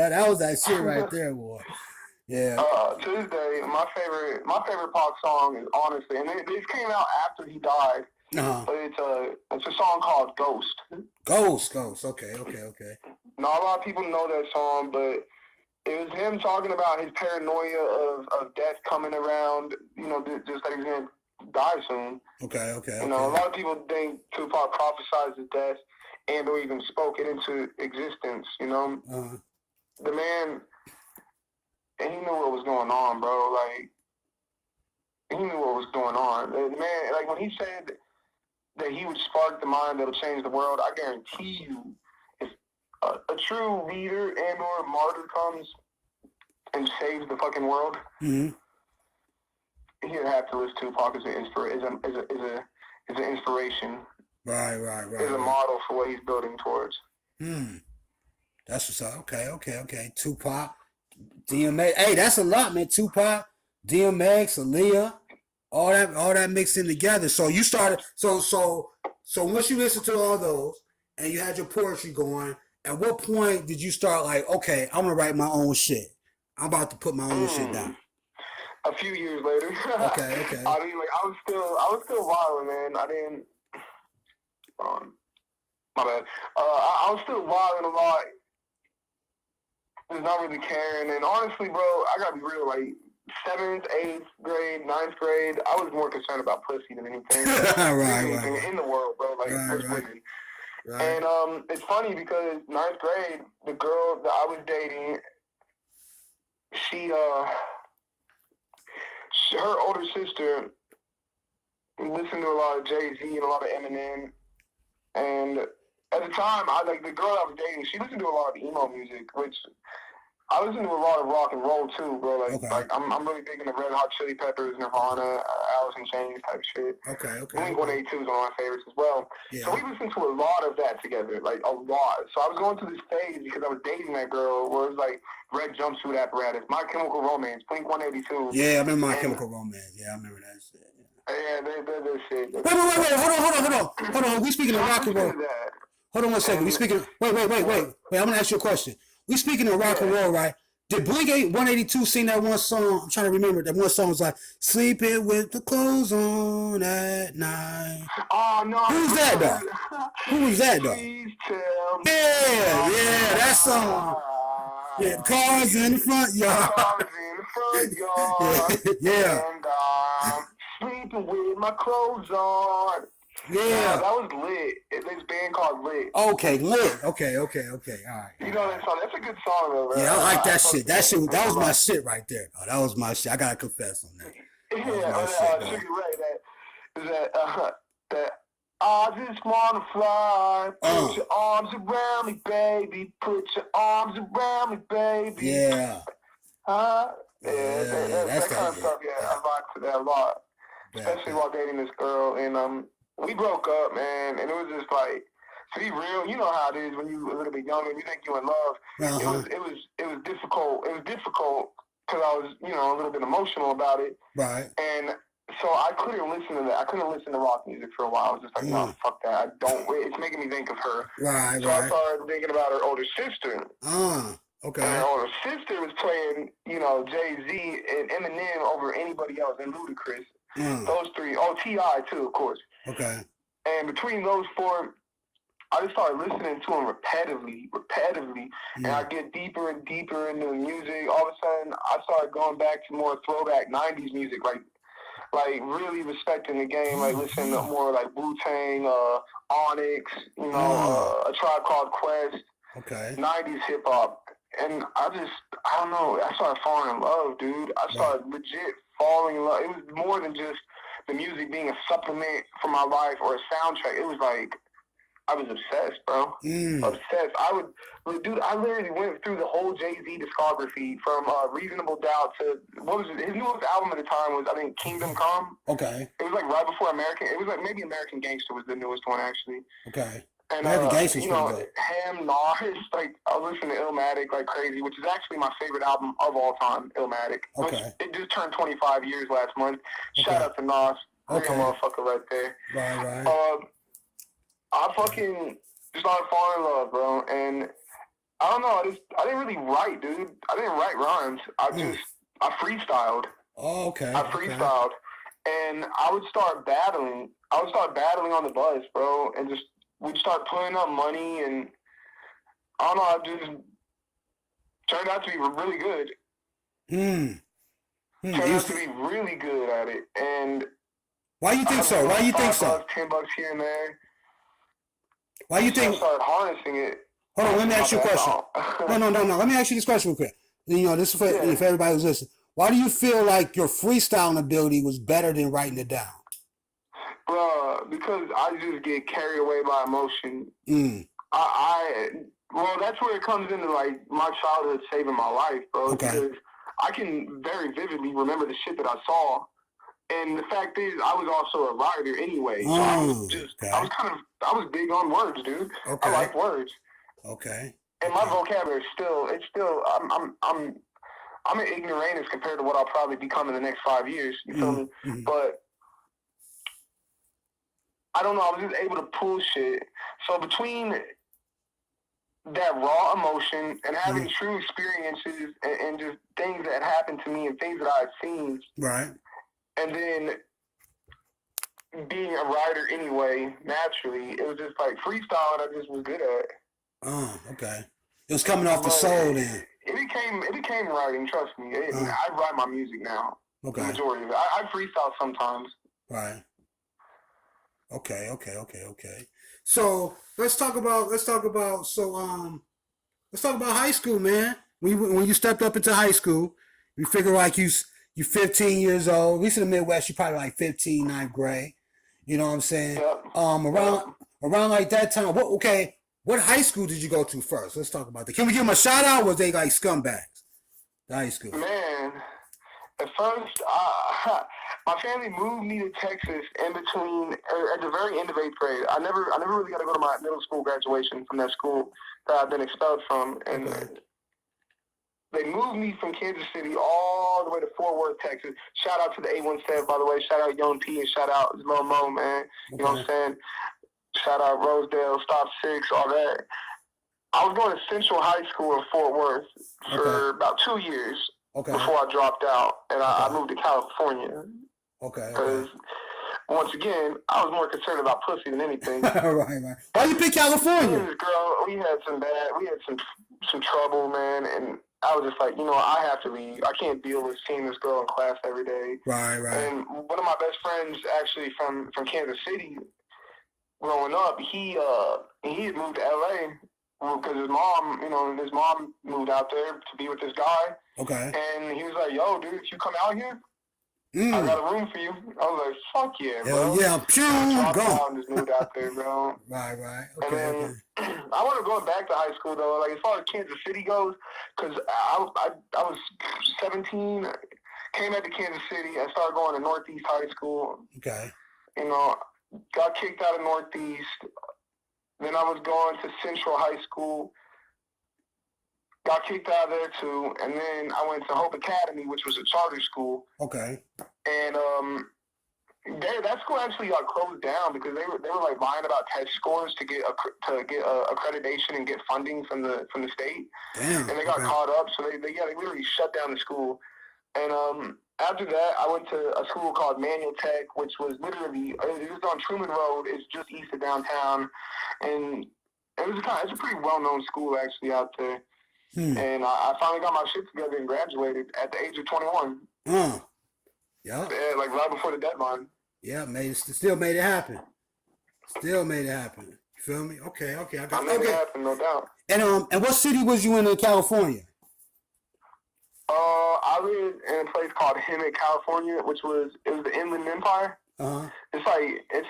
that was that shit right there, boy. Yeah. To this day, my favorite Pac song is honestly, and this came out after he died. But it's a song called Ghost. Ghost. Okay. Not a lot of people know that song, but it was him talking about his paranoia of death coming around. You know, just that he's gonna die soon. Okay. You know, a lot of people think Tupac prophesized his death and/or even spoke it into existence. You know, the man, and he knew what was going on, bro. Like, he knew what was going on. The man, like when he said that he would spark the mind that'll change the world, I guarantee you, if a true leader and or martyr comes and saves the fucking world, he'd have to list Tupac as an inspiration. Right. As a model for what he's building towards. That's what's up. Okay. Tupac, DMX. Hey, that's a lot, man. Tupac, DMX, Aaliyah. All that mixed in together. So you started. So once you listened to all those and you had your poetry going, at what point did you start like, okay, I'm gonna write my own shit? I'm about to put my own shit down. a few years later. Okay. I mean, like I was still wilding, man. I didn't. My bad. I was still wilding a lot. Just not really caring. And honestly, bro, I gotta be real. Like 7th, 8th grade, 9th grade, I was more concerned about pussy than anything. Right. In the world, bro. Like Right. women. Right. And it's funny because 9th grade, the girl that I was dating, her older sister listened to a lot of Jay-Z and a lot of Eminem. And at the time, the girl I was dating, she listened to a lot of emo music, which I listen to a lot of rock and roll too, bro. Like I'm really big into Red Hot Chili Peppers, Nirvana, Alice in Chains type shit. Okay. Blink-182 is one of my favorites as well. Yeah. So we listened to a lot of that together, like a lot. So I was going through this phase because I was dating that girl where it was like Red Jumpsuit Apparatus, My Chemical Romance, Blink-182. Yeah, I remember My Chemical Romance. Yeah, I remember that shit. Yeah, they're shit. Wait, hold on. We speaking of rock and roll. Hold on one second. We speaking. Wait. I'm gonna ask you a question. We speaking of rock and roll, right? Did Blink-182 sing that one song? I'm trying to remember. That one song was like "Sleeping with the Clothes On at Night." Oh no! Who's that though? Who was that though? Please tell me. Yeah, that song. Yeah, cars in the front yard. Cars in the front yard. Yeah. And I'm sleeping with my clothes on. Yeah. That was lit. This band called Lit. Okay, lit. Okay. All right. You know that song? That's a good song, though, man. Yeah, I like that shit. That was my shit right there. Oh, that was my shit. I gotta confess on that. Sugar Ray, that I just wanna fly. Put your arms around me, baby. Put your arms around me, baby. Yeah. That kind of stuff. Yeah, I vibe to that a lot. Especially while dating this girl, and we broke up, man, and it was just like, to be real, you know how it is when you're a little bit younger and you think you're in love. It was difficult. It was difficult because I was, a little bit emotional about it. Right. And so I couldn't listen to that. I couldn't listen to rock music for a while. I was just like, no, fuck that. I don't. It's making me think of her. Right. So I started thinking about her older sister. Okay. And her older sister was playing, Jay-Z and Eminem over anybody else, and Ludacris. Those three. Oh, T.I. too, of course. Okay. And between those four, I just started listening to them repetitively, and I get deeper and deeper into the music. All of a sudden, I started going back to more throwback '90s music, like really respecting the game, like listening to more like Wu-Tang, Onyx, A Tribe Called Quest, okay, '90s hip hop, and I don't know, I started falling in love, dude. I started legit falling in love. It was more than just the music being a supplement for my life or a soundtrack. It was like, I was obsessed, bro. Obsessed. I literally went through the whole Jay-Z discography from Reasonable Doubt to, his newest album at the time was, I think, Kingdom Come. Okay. It was like right before it was like maybe American Gangster was the newest one, actually. Okay. And, American Gangster's pretty good. Ham, Nas, like, I was listening to Illmatic like crazy, which is actually my favorite album of all time, Illmatic. Okay. It just turned 25 years last month. Shout out to Nas. Real motherfucker right there. Right. I fucking just started falling in love, bro. And I don't know, I didn't really write, dude. I didn't write rhymes. I freestyled. Oh, okay. I freestyled. And I would start battling. On the bus, bro. And we'd start putting up money. And I don't know, I just turned out to be really good. Turned out to be really good at it. And why you think so? $10 here and there. Why you think? I started harnessing it. Hold on, let me ask you a question. No. Let me ask you this question real quick. This is for everybody who's listening. Why do you feel like your freestyling ability was better than writing it down? Because I just get carried away by emotion. Well, that's where it comes into like my childhood saving my life, bro. Okay. Because I can very vividly remember the shit that I saw. And the fact is, I was also a writer anyway. So I was big on words, dude. Okay. I like words. Okay. And my vocabulary I'm an ignoramus compared to what I'll probably become in the next 5 years. You feel me? Mm-hmm. But I don't know. I was just able to pull shit. So between that raw emotion and having true experiences and just things that happened to me and things that I've seen. Right. And then being a writer anyway, naturally, it was just like freestyle that I just was good at. Oh, okay. It was coming off the soul then. It became writing, trust me. I write my music now. Okay. The majority of it. I freestyle sometimes. Right. Okay. So let's talk about high school, man. When you stepped up into high school, we figure like you 15 years old. At least in the Midwest, you probably like 15, ninth grade. You know what I'm saying? Yep. Around like that time. What high school did you go to first? Let's talk about that. Can we give them a shout out? Or was they like scumbags? The high school. Man, at first, my family moved me to Texas at the very end of 8th grade. I never really got to go to my middle school graduation from that school that I've been expelled from, and they moved me from Kansas City all the way to Fort Worth, Texas. Shout out to the 817, by the way. Shout out Young P and shout out Lil Mo, man. You know what I'm saying? Shout out Rosedale, Stop 6, all that. I was going to Central High School in Fort Worth for about 2 years before I dropped out, and I moved to California. Because, once again, I was more concerned about pussy than anything. Right. Why you pick California? This girl, we had some trouble, man, and I was just like, I have to leave. I can't deal with seeing this girl in class every day. Right. And one of my best friends, actually from Kansas City, growing up, he had moved to LA because his mom moved out there to be with this guy. Okay. And he was like, "Yo, dude, if you come out here, I got a room for you." I was like, "Fuck yeah, bro!" Yeah, I dropped out and just moved out there, bro. Right. And then I want to go back to high school though. Like as far as Kansas City goes, because I was 17, came back to Kansas City. I started going to Northeast High School. Okay. Got kicked out of Northeast. Then I was going to Central High School. Got kicked out of there too. And then I went to Hope Academy, which was a charter school. Okay. And that school actually got closed down because they were like lying about test scores to get accreditation and get funding from the state. Damn. And they got caught up, so they literally shut down the school. And after that, I went to a school called Manual Tech, which was literally it was on Truman Road. It's just east of downtown, and it's a pretty well-known school actually out there. And I finally got my shit together and graduated at the age of 21. Yeah, like right before the deadline. Yeah, still made it happen. You feel me? Okay. I made it happen, no doubt. And what city was you in California? I lived in a place called Hemet, California, it was the Inland Empire. It's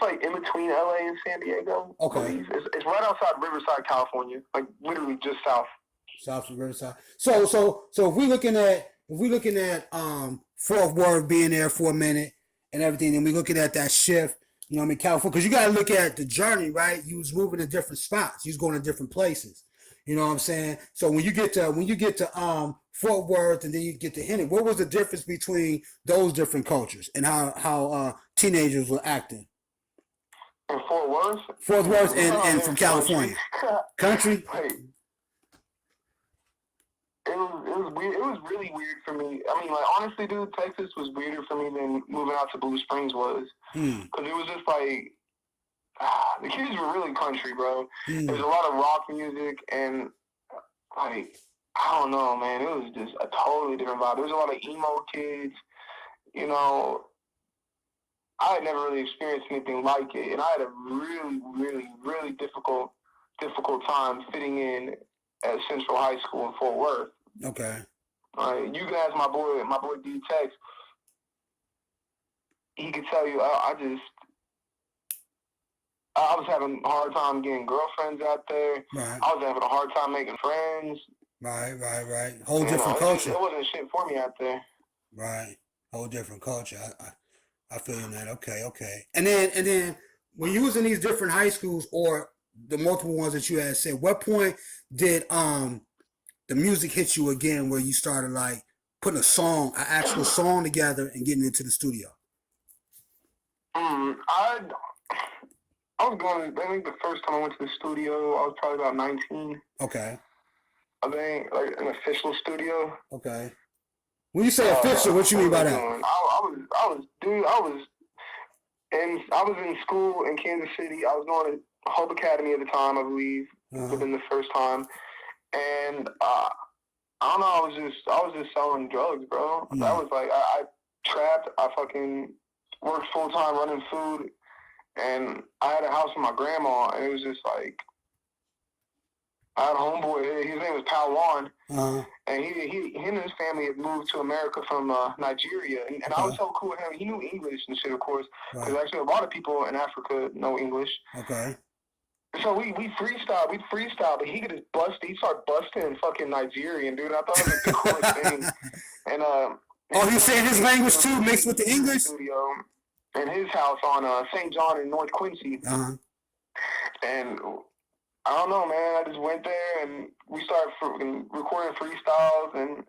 like in between LA and San Diego. Okay. It's right outside Riverside, California, like literally just south. South of Riverside. So if we're looking at Fort Worth being there for a minute and everything, and we're looking at that shift, California, because you got to look at the journey, right? You was moving to different spots. You was going to different places. You know what I'm saying? So when you get to Fort Worth and then you get to Hemet, what was the difference between those different cultures and how teenagers were acting? In Fort Worth? Fort Worth and from California. Country? It was weird. It was really weird for me. I mean, like, honestly, dude, Texas was weirder for me than moving out to Blue Springs was. Because it was just like, the kids were really country, bro. There's a lot of rock music and, like, I don't know, man. It was just a totally different vibe. There was a lot of emo kids. I had never really experienced anything like it. And I had a really, really, really difficult time fitting in at Central High School in Fort Worth. Okay. You can ask my boy D Tex. He could tell you, I was having a hard time getting girlfriends out there. Right. I was having a hard time making friends. Right. Whole different culture. It wasn't shit for me out there. Right. Whole different culture. I feel in that. Okay. And then when you was in these different high schools or the multiple ones that you had said, what point did the music hit you again where you started like putting an actual song together and getting into the studio? I I think the first time I went to the studio, I was probably about 19. Okay. I think, like, an official studio. Okay. When you say official, what you mean by that? I was in school in Kansas City. I was going to Hope Academy at the time, I believe, within the first time. And I don't know, I was just selling drugs, bro. That was like, I trapped, I fucking worked full time running food, and I had a house with my grandma, and it was just like, I had a homeboy, his name was Pal Juan, and him and his family had moved to America from Nigeria, and I was so cool with him. He knew English and shit, of course, because actually a lot of people in Africa know English. Okay. So we freestyle, but he could just bust. He started busting fucking Nigerian, dude. I thought it was the coolest thing. And he's saying his language too, mixed with the English. Studio in his house on St. John in North Quincy. And I don't know, man. I just went there and we started recording freestyles and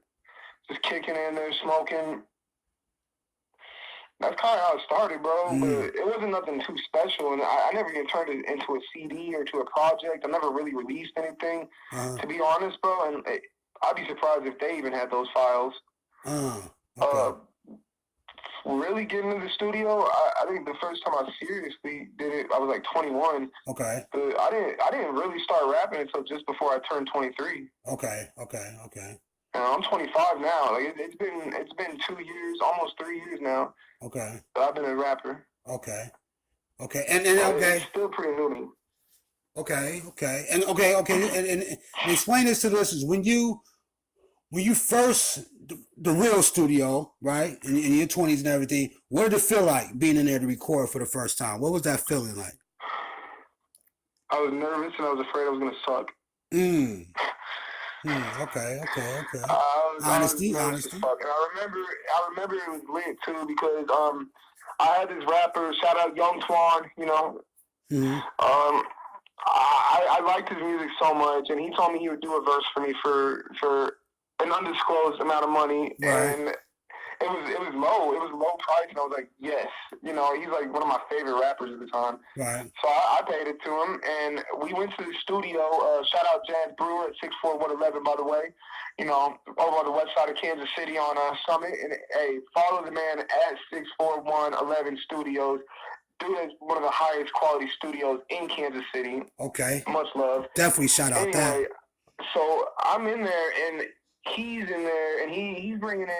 just kicking in there, smoking. That's kind of how it started, bro. But it wasn't nothing too special, and I never even turned it into a CD or to a project. I never really released anything, to be honest, bro. And I'd be surprised if they even had those files. Really getting into the studio, I think the first time I seriously did it, I was like 21. Okay. But I didn't really start rapping until just before I turned 23. Okay. And I'm 25 now. Like it's been 2 years, almost 3 years now. Okay. But I've been a rapper. Okay. And okay. It's still pretty new to me. Okay. And explain this to us is when you first the real studio, right? In your 20s and everything, what did it feel like being in there to record for the first time? What was that feeling like? I was nervous and I was afraid I was gonna suck. Okay. Honesty. Honesty. And I remember it was lit too because I had this rapper, shout out Young Twan, you know. I liked his music so much, and he told me he would do a verse for me for an undisclosed amount of money, and it was low price, and I was like, yes, you know, he's like one of my favorite rappers at the time. Right. So I paid it to him, and we went to the studio. Shout out Jazz Brewer at 64111, by the way, you know, over on the west side of Kansas City on Summit. And hey, follow the man at 64111 Studios. Dude is one of the highest quality studios in Kansas City. Okay. Much love. Definitely shout out that. So I'm in there, and he's in there, and he brought in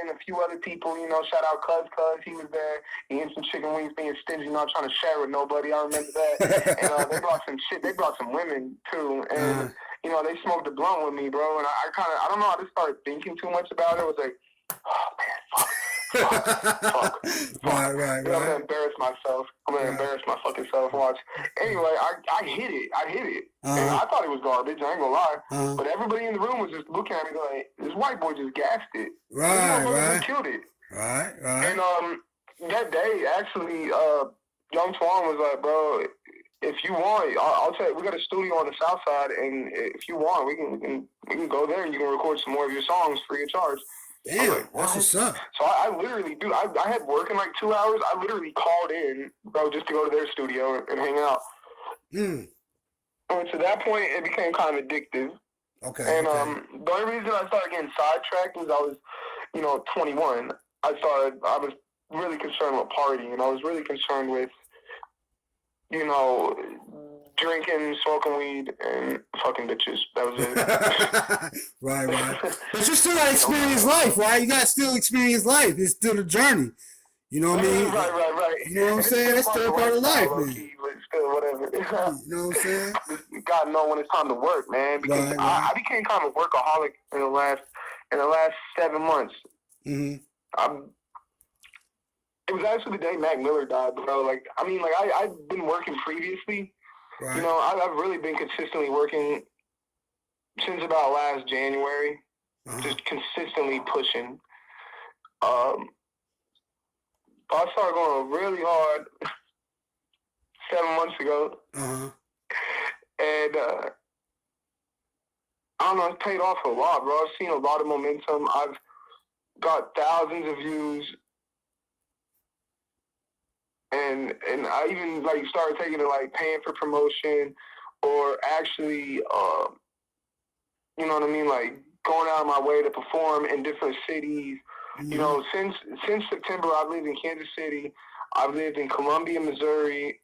a few other people, you know, shout out Cuz, he was there. He had some chicken wings, being stingy, not trying to share with nobody. I remember that. And they brought some shit. They brought some women, too. And, you know, they smoked a blunt with me, bro. And I don't know, I just started thinking too much about it. I was like, oh, man, fuck. Right. I'm gonna embarrass myself. I'm gonna embarrass my fucking self. Watch. Anyway, I hit it. And I thought it was garbage. I ain't gonna lie. But everybody in the room was just looking at me like, this white boy just gassed it. Right. Killed it. Right. And that day, actually, Young Twan was like, bro, if you want, I'll tell you, we got a studio on the south side, and if you want, we can go there and you can record some more of your songs free of charge. Damn, like, that's what's up. So I literally, dude, I had work in like 2 hours. I literally called in, bro, just to go to their studio and hang out. And to that point, it became kind of addictive. Okay. And the only reason I started getting sidetracked was I was, you know, 21. I was really concerned with partying. I was really concerned with, you know, drinking, smoking weed, and fucking bitches. That was it. Right. But you still gotta experience life, right? You gotta still experience life. It's still a journey. You know what I mean? Right. You know what I'm saying? That's still part of life, man. But still, whatever. You know what I'm saying? You gotta know when it's time to work, man. Because right. I became kind of a workaholic in the last 7 months. Mm-hmm. It was actually the day Mac Miller died, bro. Like, I mean, like I've been working previously. Right. You know, I've really been consistently working since about last January, just consistently pushing. I started going really hard 7 months ago, and I don't know, it's paid off a lot, bro. I've seen a lot of momentum. I've got thousands of views. and I even like started taking it like paying for promotion, or actually, you know what I mean, like going out of my way to perform in different cities. Mm-hmm. You know, since September, I've lived in Kansas City, I've lived in Columbia, Missouri,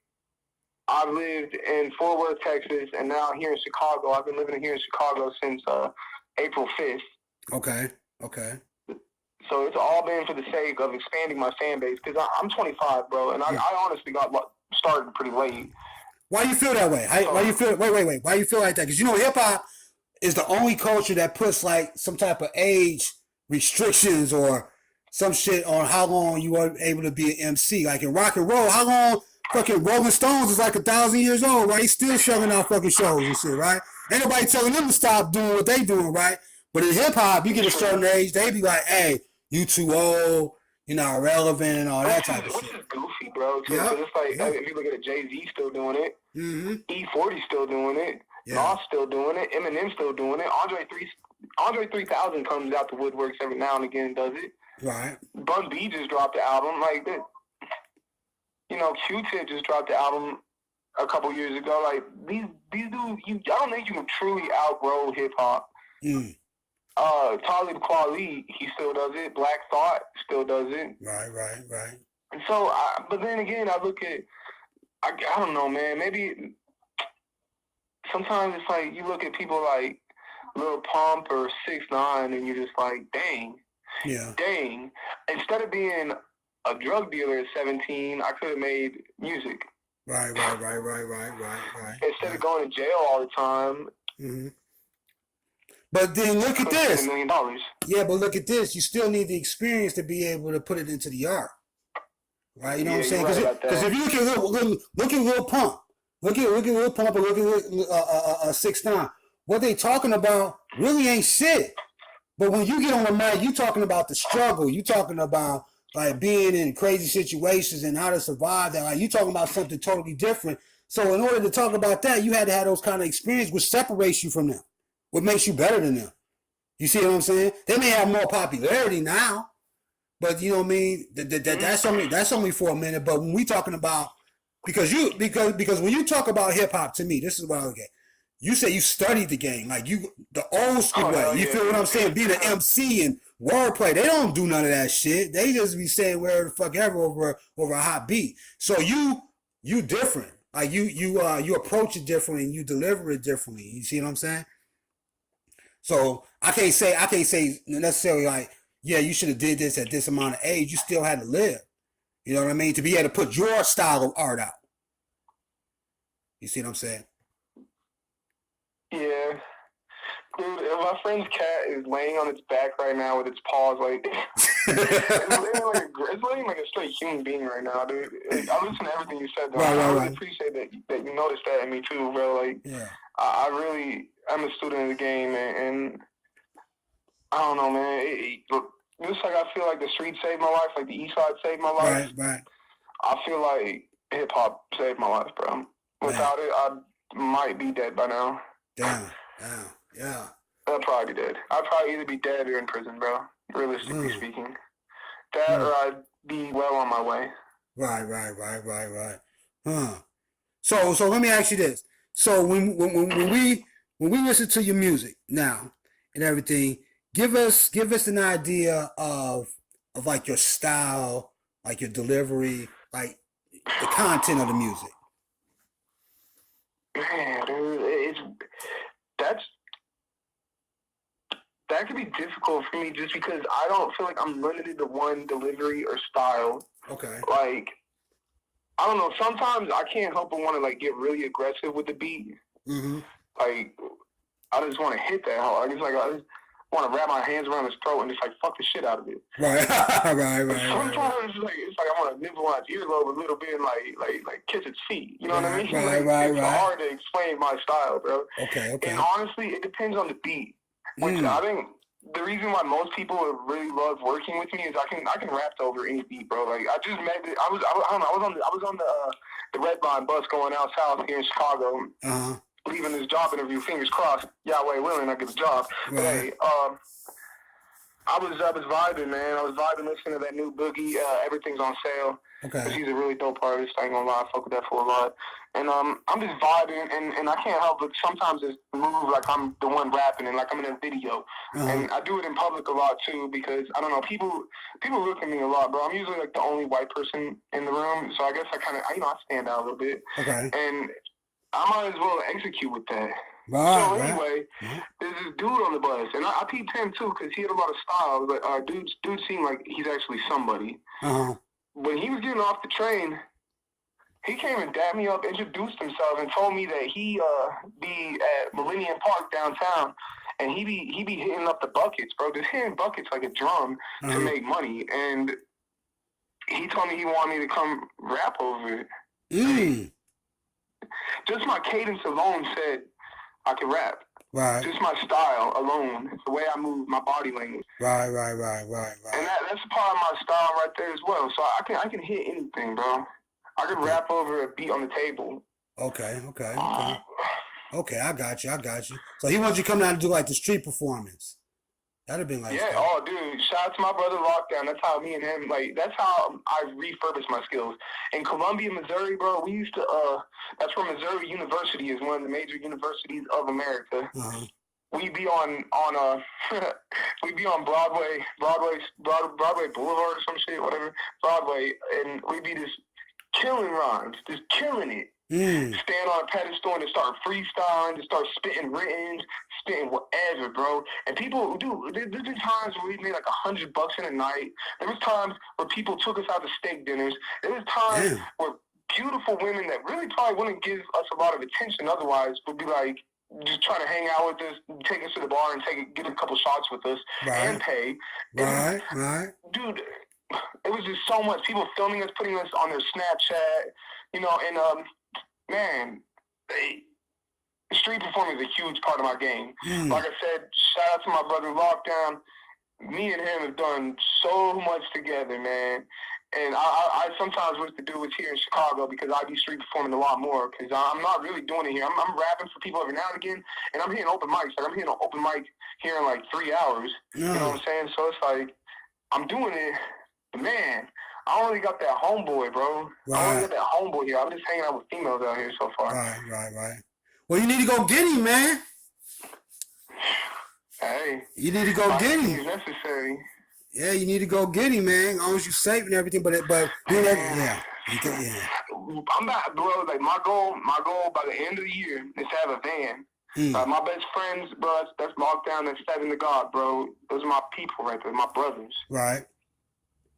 I've lived in Fort Worth, Texas, and now here in Chicago. I've been living here in Chicago since April 5th. Okay. Okay. So it's all been for the sake of expanding my fan base, because I'm 25, bro, and I honestly got started pretty late. Why you feel that way? Why you feel? Wait. Why you feel like that? Because you know, hip hop is the only culture that puts like some type of age restrictions or some shit on how long you are able to be an MC. Like in rock and roll, how long fucking Rolling Stones is like 1,000 years old, right? He's still shoving out fucking shows and shit, right? Ain't nobody telling them to stop doing what they doing, right? But in hip hop, you get a certain age, they be like, hey, you too old, you're not relevant, and all that type of shit. Which is goofy, bro. Too. Yeah. It's like, if you look at it, Jay-Z still doing it. Mm-hmm. E40 still doing it. Yeah. Nas still doing it. Eminem still doing it. Andre 3000 comes out the woodworks every now and again and does it. Right. Bun B just dropped the album. Like that. You know, Q-Tip just dropped the album a couple years ago. Like these dudes, I don't think you can truly outgrow hip hop. Mm. Talib Kweli, he still does it. Black Thought still does it. Right. And so, but then again, I look at, I don't know, man. Maybe sometimes it's like you look at people like Lil Pump or 6ix9ine, and you're just like, dang. Instead of being a drug dealer at 17, I could have made music. Right. Instead of going to jail all the time. Mm-hmm. But then look at this. $1 million. Yeah, but look at this. You still need the experience to be able to put it into the art. Right? You know what I'm saying? Because if you look at Lil Pump, look at Lil Pump, or look at 6ix9ine, what they talking about really ain't shit. But when you get on the mic, you talking about the struggle. You talking about like being in crazy situations and how to survive that. Like you talking about something totally different. So in order to talk about that, you had to have those kind of experience, which separates you from them. What makes you better than them? You see what I'm saying? They may have more popularity now, but you know what I mean. That's only for a minute. But when we talking about because when you talk about hip hop, to me, this is what I look at. You say you studied the game, like the old school way. You feel what I'm saying? Being an MC and wordplay, they don't do none of that shit. They just be saying where the fuck ever over a hot beat. So you different. Like you approach it differently and you deliver it differently. You see what I'm saying? So I can't say necessarily like, yeah, you should have did this at this amount of age. You still had to live. You know what I mean? To be able to put your style of art out. You see what I'm saying? Yeah. Dude, my friend's cat is laying on its back right now with its paws like it's laying like a straight human being right now, dude. I listen to everything you said, though. I really appreciate that you noticed that in me too, bro. Like, yeah. I'm a student of the game, and I don't know, man. Just like I feel like the street saved my life, like the East Side saved my life. Right. I feel like hip hop saved my life, bro. Without it, I might be dead by now. Damn. Yeah. I'd probably be dead. I'd probably either be dead or in prison, bro. Realistically speaking, that or I'd be well on my way. Right. Huh. So let me ask you this. So when we listen to your music now and everything, give us an idea of like your style, like your delivery, like the content of the music. Man, dude, that could be difficult for me just because I don't feel like I'm limited to one delivery or style. Okay. Like, I don't know. Sometimes I can't help but want to like get really aggressive with the beat. Mm-hmm. Like, I just want to hit that hard. I just want to wrap my hands around his throat and just like fuck the shit out of it. Right. Sometimes it's like I want to nibble on its earlobe a little bit and like kiss its feet. You know what I mean? It's hard to explain my style, bro. Okay. And honestly, it depends on the beat. Which I think the reason why most people really love working with me is I can rap over any beat, bro. Like I just met I was on the Red Line bus going out south here in Chicago, leaving this job interview. Fingers crossed, Yahweh willing, I get the job. Right. But, hey, I was vibing, man. I was vibing listening to that new Boogie. Everything's on sale. Okay. 'Cause he's a really dope artist. I ain't gonna lie, I fuck with that for a lot. And I'm just vibing, and I can't help but sometimes just move like I'm the one rapping and like I'm in a video. And I do it in public a lot too because I don't know, people look at me a lot, bro. I'm usually like the only white person in the room, so I guess I kind of I stand out a little bit. Okay. And I might as well execute with that. Right, so anyway, there's this dude on the bus, and I peeped him too because he had a lot of style. But dude seemed like he's actually somebody. When he was getting off the train, he came and dapped me up, introduced himself, and told me that he be at Millennium Park downtown, and he be hitting up the buckets, bro. Just hitting buckets like a drum to make money. And he told me he wanted me to come rap over it. Just my cadence alone said I could rap. Right. Just my style alone, the way I move, my body language. Right. And that's a part of my style right there as well. So I can hit anything, bro. I can rap over a beat on the table. Okay, I got you. So he wants you to come down and do like the street performance. That'd have been like dude, shout out to my brother Lockdown. That's how me and him, that's how I refurbished my skills. In Columbia, Missouri, bro, we used to, that's where Missouri University is, one of the major universities of America. We be on Broadway Boulevard or some shit, whatever, Broadway, and we be just killing rhymes, just killing it. Stand on a pedestal and just start freestyling, just start spitting written, spitting whatever, bro. And people, dude, there's been times where we made like $100 in a night. There was times where people took us out to steak dinners. There was times where beautiful women that really probably wouldn't give us a lot of attention otherwise would be like, just trying to hang out with us, take us to the bar and get a couple shots with us and pay. Right. Dude, it was just so much. People filming us, putting us on their Snapchat, and man, street performing is a huge part of my game. Like I said, shout out to my brother Lockdown. Me and him have done so much together, man. And I sometimes wish the dude was here in Chicago because I'd be street performing a lot more because I'm not really doing it here. I'm rapping for people every now and again, and I'm hitting open mics. Like I'm hitting an open mic here in like 3 hours. You know what I'm saying? So it's like, I'm doing it, but man, I only got that homeboy, bro. I only got that homeboy here. I'm just hanging out with females out here so far. Right. Well, you need to go get him, man. Hey. You need to go get him. It's necessary. Yeah, you need to go get him, man. As long as you safe and everything, but I'm not, bro. Like my goal by the end of the year is to have a van. My best friends, bro, that's Lockdown, that's Seven to God, bro. Those are my people right there, my brothers. Right.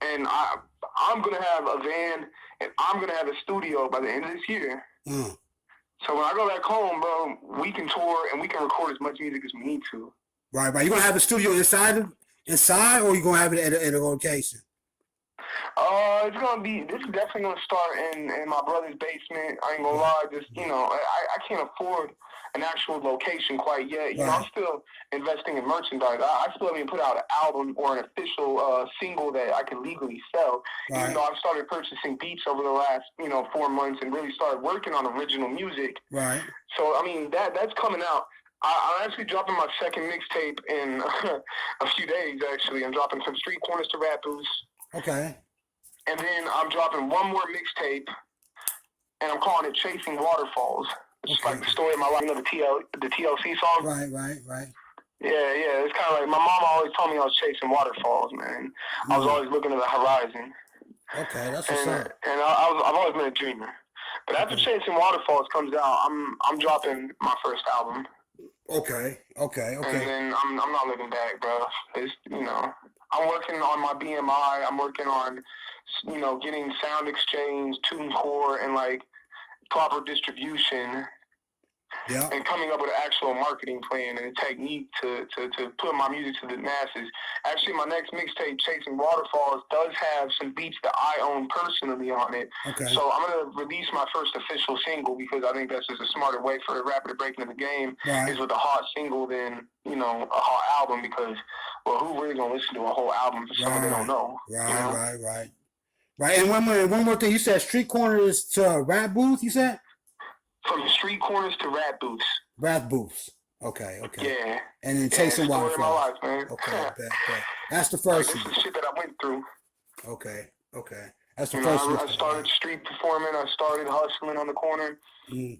And I'm gonna have a van, and I'm gonna have a studio by the end of this year. So when I go back home, bro, we can tour and we can record as much music as we need to. Right. You gonna have a studio inside, or you gonna have it at a location? This is definitely gonna start in my brother's basement. I ain't gonna lie, just I can't afford an actual location quite yet. You know, I'm still investing in merchandise. I still haven't put out an album or an official single that I can legally sell. Even though I've started purchasing beats over the last 4 months and really started working on original music. Right. So I mean that's coming out. I'm actually dropping my second mixtape in a few days. Actually, I'm dropping From Street Corners to Rap Booths. Okay. And then I'm dropping one more mixtape, and I'm calling it Chasing Waterfalls. It's like the story of my life, the TLC song. Right. Yeah. It's kind of like my mama always told me I was chasing waterfalls, man. I was always looking at the horizon. Okay, that's what's up. And I've always been a dreamer. But after Chasing Waterfalls comes out, I'm dropping my first album. Okay. And then I'm not looking back, bro. It's, I'm working on my BMI. I'm working on, getting Sound Exchange, TuneCore, and like proper distribution. Yeah. And coming up with an actual marketing plan and a technique to put my music to the masses. Actually, my next mixtape, Chasing Waterfalls, does have some beats that I own personally on it. Okay. So I'm going to release my first official single because I think that's just a smarter way for a rapper to break into the game is with a hot single than, a hot album because, well, who really going to listen to a whole album for someone they don't know? Right. And one more thing. You said Street Corners to Rap Booth, you said? From Street Corners to Rap Booths. Rap Booths. Okay. Yeah. And then Yeah, Chasing story of my Waterfalls. life, man. Okay, bet. That's the Like, first this one. is shit that I went through. Okay. That's the You know, first one. I started street performing. I started hustling on the corner. Mm,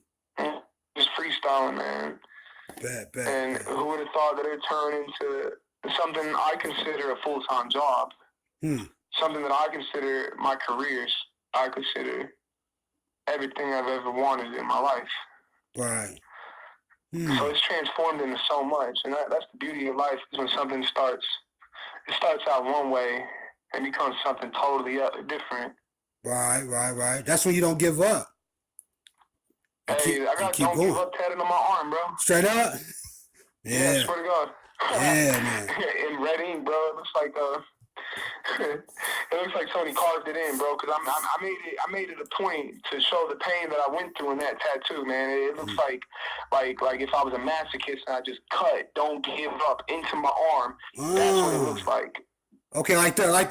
Just freestyling, man. bet. And who would have thought that it turned into something I consider a full-time job? Something that I consider my careers. I consider everything I've ever wanted in my life. Right. So it's transformed into so much, and that's the beauty of life. Is when something starts out one way and becomes something totally different. Right. That's when you don't give up. Hey, I got Don't going. Give Up tatted on my arm, bro. Straight up? Yeah, swear to God. Yeah, man. In red ink, bro. It looks like it looks like somebody carved it in, bro. Because I made it a point to show the pain that I went through in that tattoo, man. It looks like if I was a masochist and I just cut "Don't Give Up" into my arm. That's what it looks like. Okay, like that, like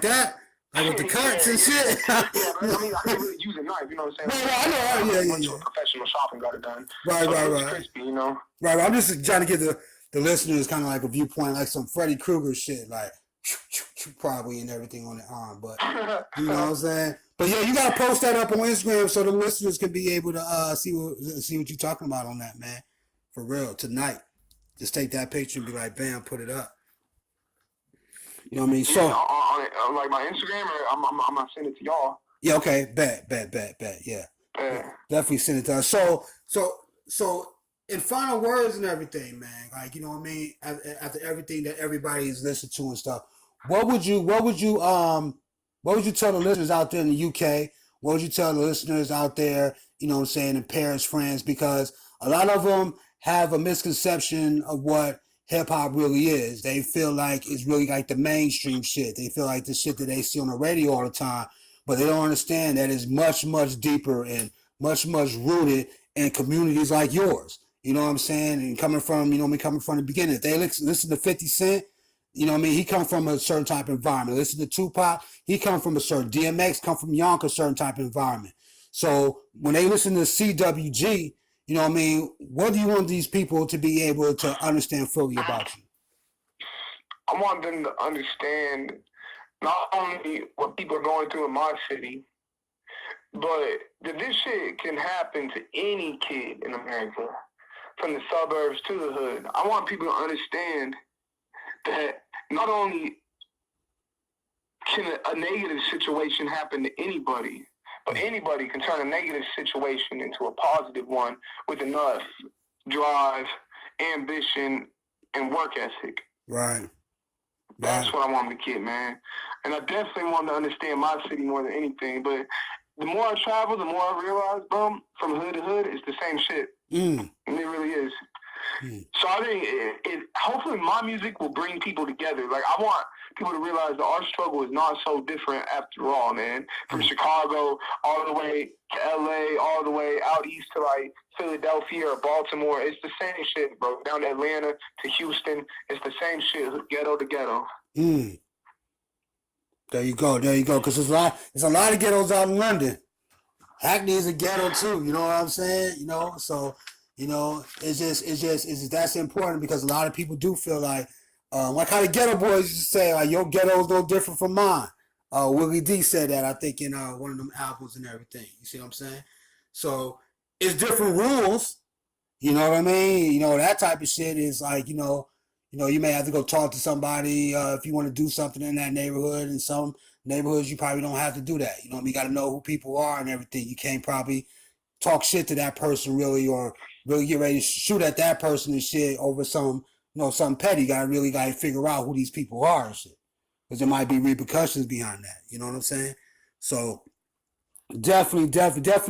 that. Like with the cuts and shit. Yeah, but I didn't really use a knife, you know what I'm saying? I know. I went to a professional shop and got it done. Right. It's crispy, you know? Right. I'm just trying to get the listeners kind of like a viewpoint, like some Freddy Krueger shit, like probably and everything on the arm. But you know what I'm saying? But yeah, you gotta post that up on Instagram so the listeners can be able to see what you're talking about on that, man. For real, tonight. Just take that picture and be like, bam, put it up. You know what I mean? So on like my Instagram, or I'm gonna send it to y'all. Yeah, okay, bet. Yeah. Definitely send it to us. So in final words and everything, man, like, you know what I mean, after everything that everybody's listened to and stuff, what would you tell the listeners out there in the UK? What would you tell the listeners out there, you know what I'm saying, in Paris, France? Because a lot of them have a misconception of what hip hop really is. They feel like it's really like the mainstream shit. They feel like the shit that they see on the radio all the time, but they don't understand that it's much, much deeper and much, much rooted in communities like yours. You know what I'm saying? And coming from the beginning. If they listen to 50 Cent, you know what I mean? He come from a certain type of environment. Listen to Tupac, he come from a certain, DMX come from Yonkers, certain type of environment. So when they listen to CWG, you know what I mean? What do you want these people to be able to understand fully about you? I want them to understand not only what people are going through in my city, but that this shit can happen to any kid in America, from the suburbs to the hood. I want people to understand that not only can a negative situation happen to anybody, but anybody can turn a negative situation into a positive one with enough drive, ambition, and work ethic. Right. That's what I want the kid, man. And I definitely want to understand my city more than anything. But the more I travel, the more I realize, bro, from hood to hood, it's the same shit. And it really is. So I think hopefully my music will bring people together. Like, I want people to realize that our struggle is not so different after all, man. From Chicago all the way to LA, all the way out east to like Philadelphia or Baltimore. It's the same shit, bro. Down to Atlanta to Houston, it's the same shit, ghetto to ghetto. There you go. Because there's a lot of ghettos out in London. Hackney is a ghetto too. You know what I'm saying? You know, so you know, it's just that's important because a lot of people do feel like how the ghetto boys used to say, like, your ghetto is no different from mine. Willie D said that, I think, in one of them albums and everything. You see what I'm saying? So it's different rules. You know what I mean? You know, that type of shit is like, you know, you may have to go talk to somebody if you want to do something in that neighborhood. In some neighborhoods, you probably don't have to do that. You know what I mean? You got to know who people are and everything. You can't probably talk shit to that person really, or really get ready to shoot at that person and shit over some, you know, something petty. You gotta figure out who these people are and shit. Because there might be repercussions behind that. You know what I'm saying? So definitely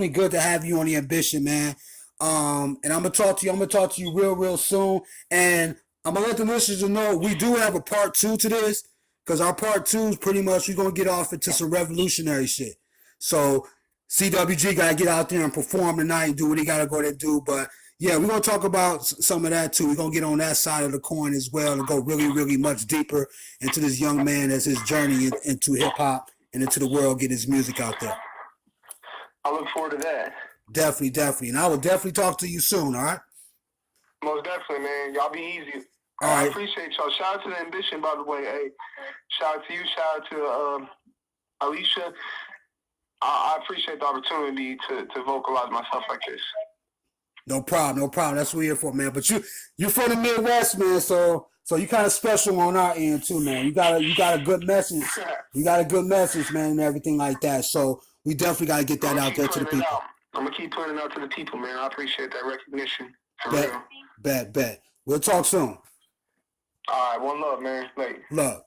good to have you on the Ambition, man. And I'm gonna talk to you real soon. And I'm gonna let the listeners know we do have a part 2 to this, because our part 2 is pretty much we're gonna get off into some revolutionary shit. So CWG gotta get out there and perform tonight and do what he gotta go there and do. But yeah, we're gonna talk about some of that too. We're gonna get on that side of the coin as well and go really much deeper into this young man as his journey into hip hop and into the world, get his music out there. I look forward to that. Definitely. And I will definitely talk to you soon, all right? Most definitely, man. Y'all be easy. All I right. appreciate y'all. Shout out to the Ambition, by the way. Hey, shout out to you. Shout out to Alicia. I appreciate the opportunity to vocalize myself like this. No problem, no problem. That's what we're here for, man. But you're from the Midwest, man, so you kind of special on our end too, man. You got a good message. You got a good message, man, and everything like that. So we definitely got to get that out there to the people. I'm gonna keep putting it out to the people, man. I appreciate that recognition. For Bet, real. bet. We'll talk soon. All right, one love, man. Later. Love.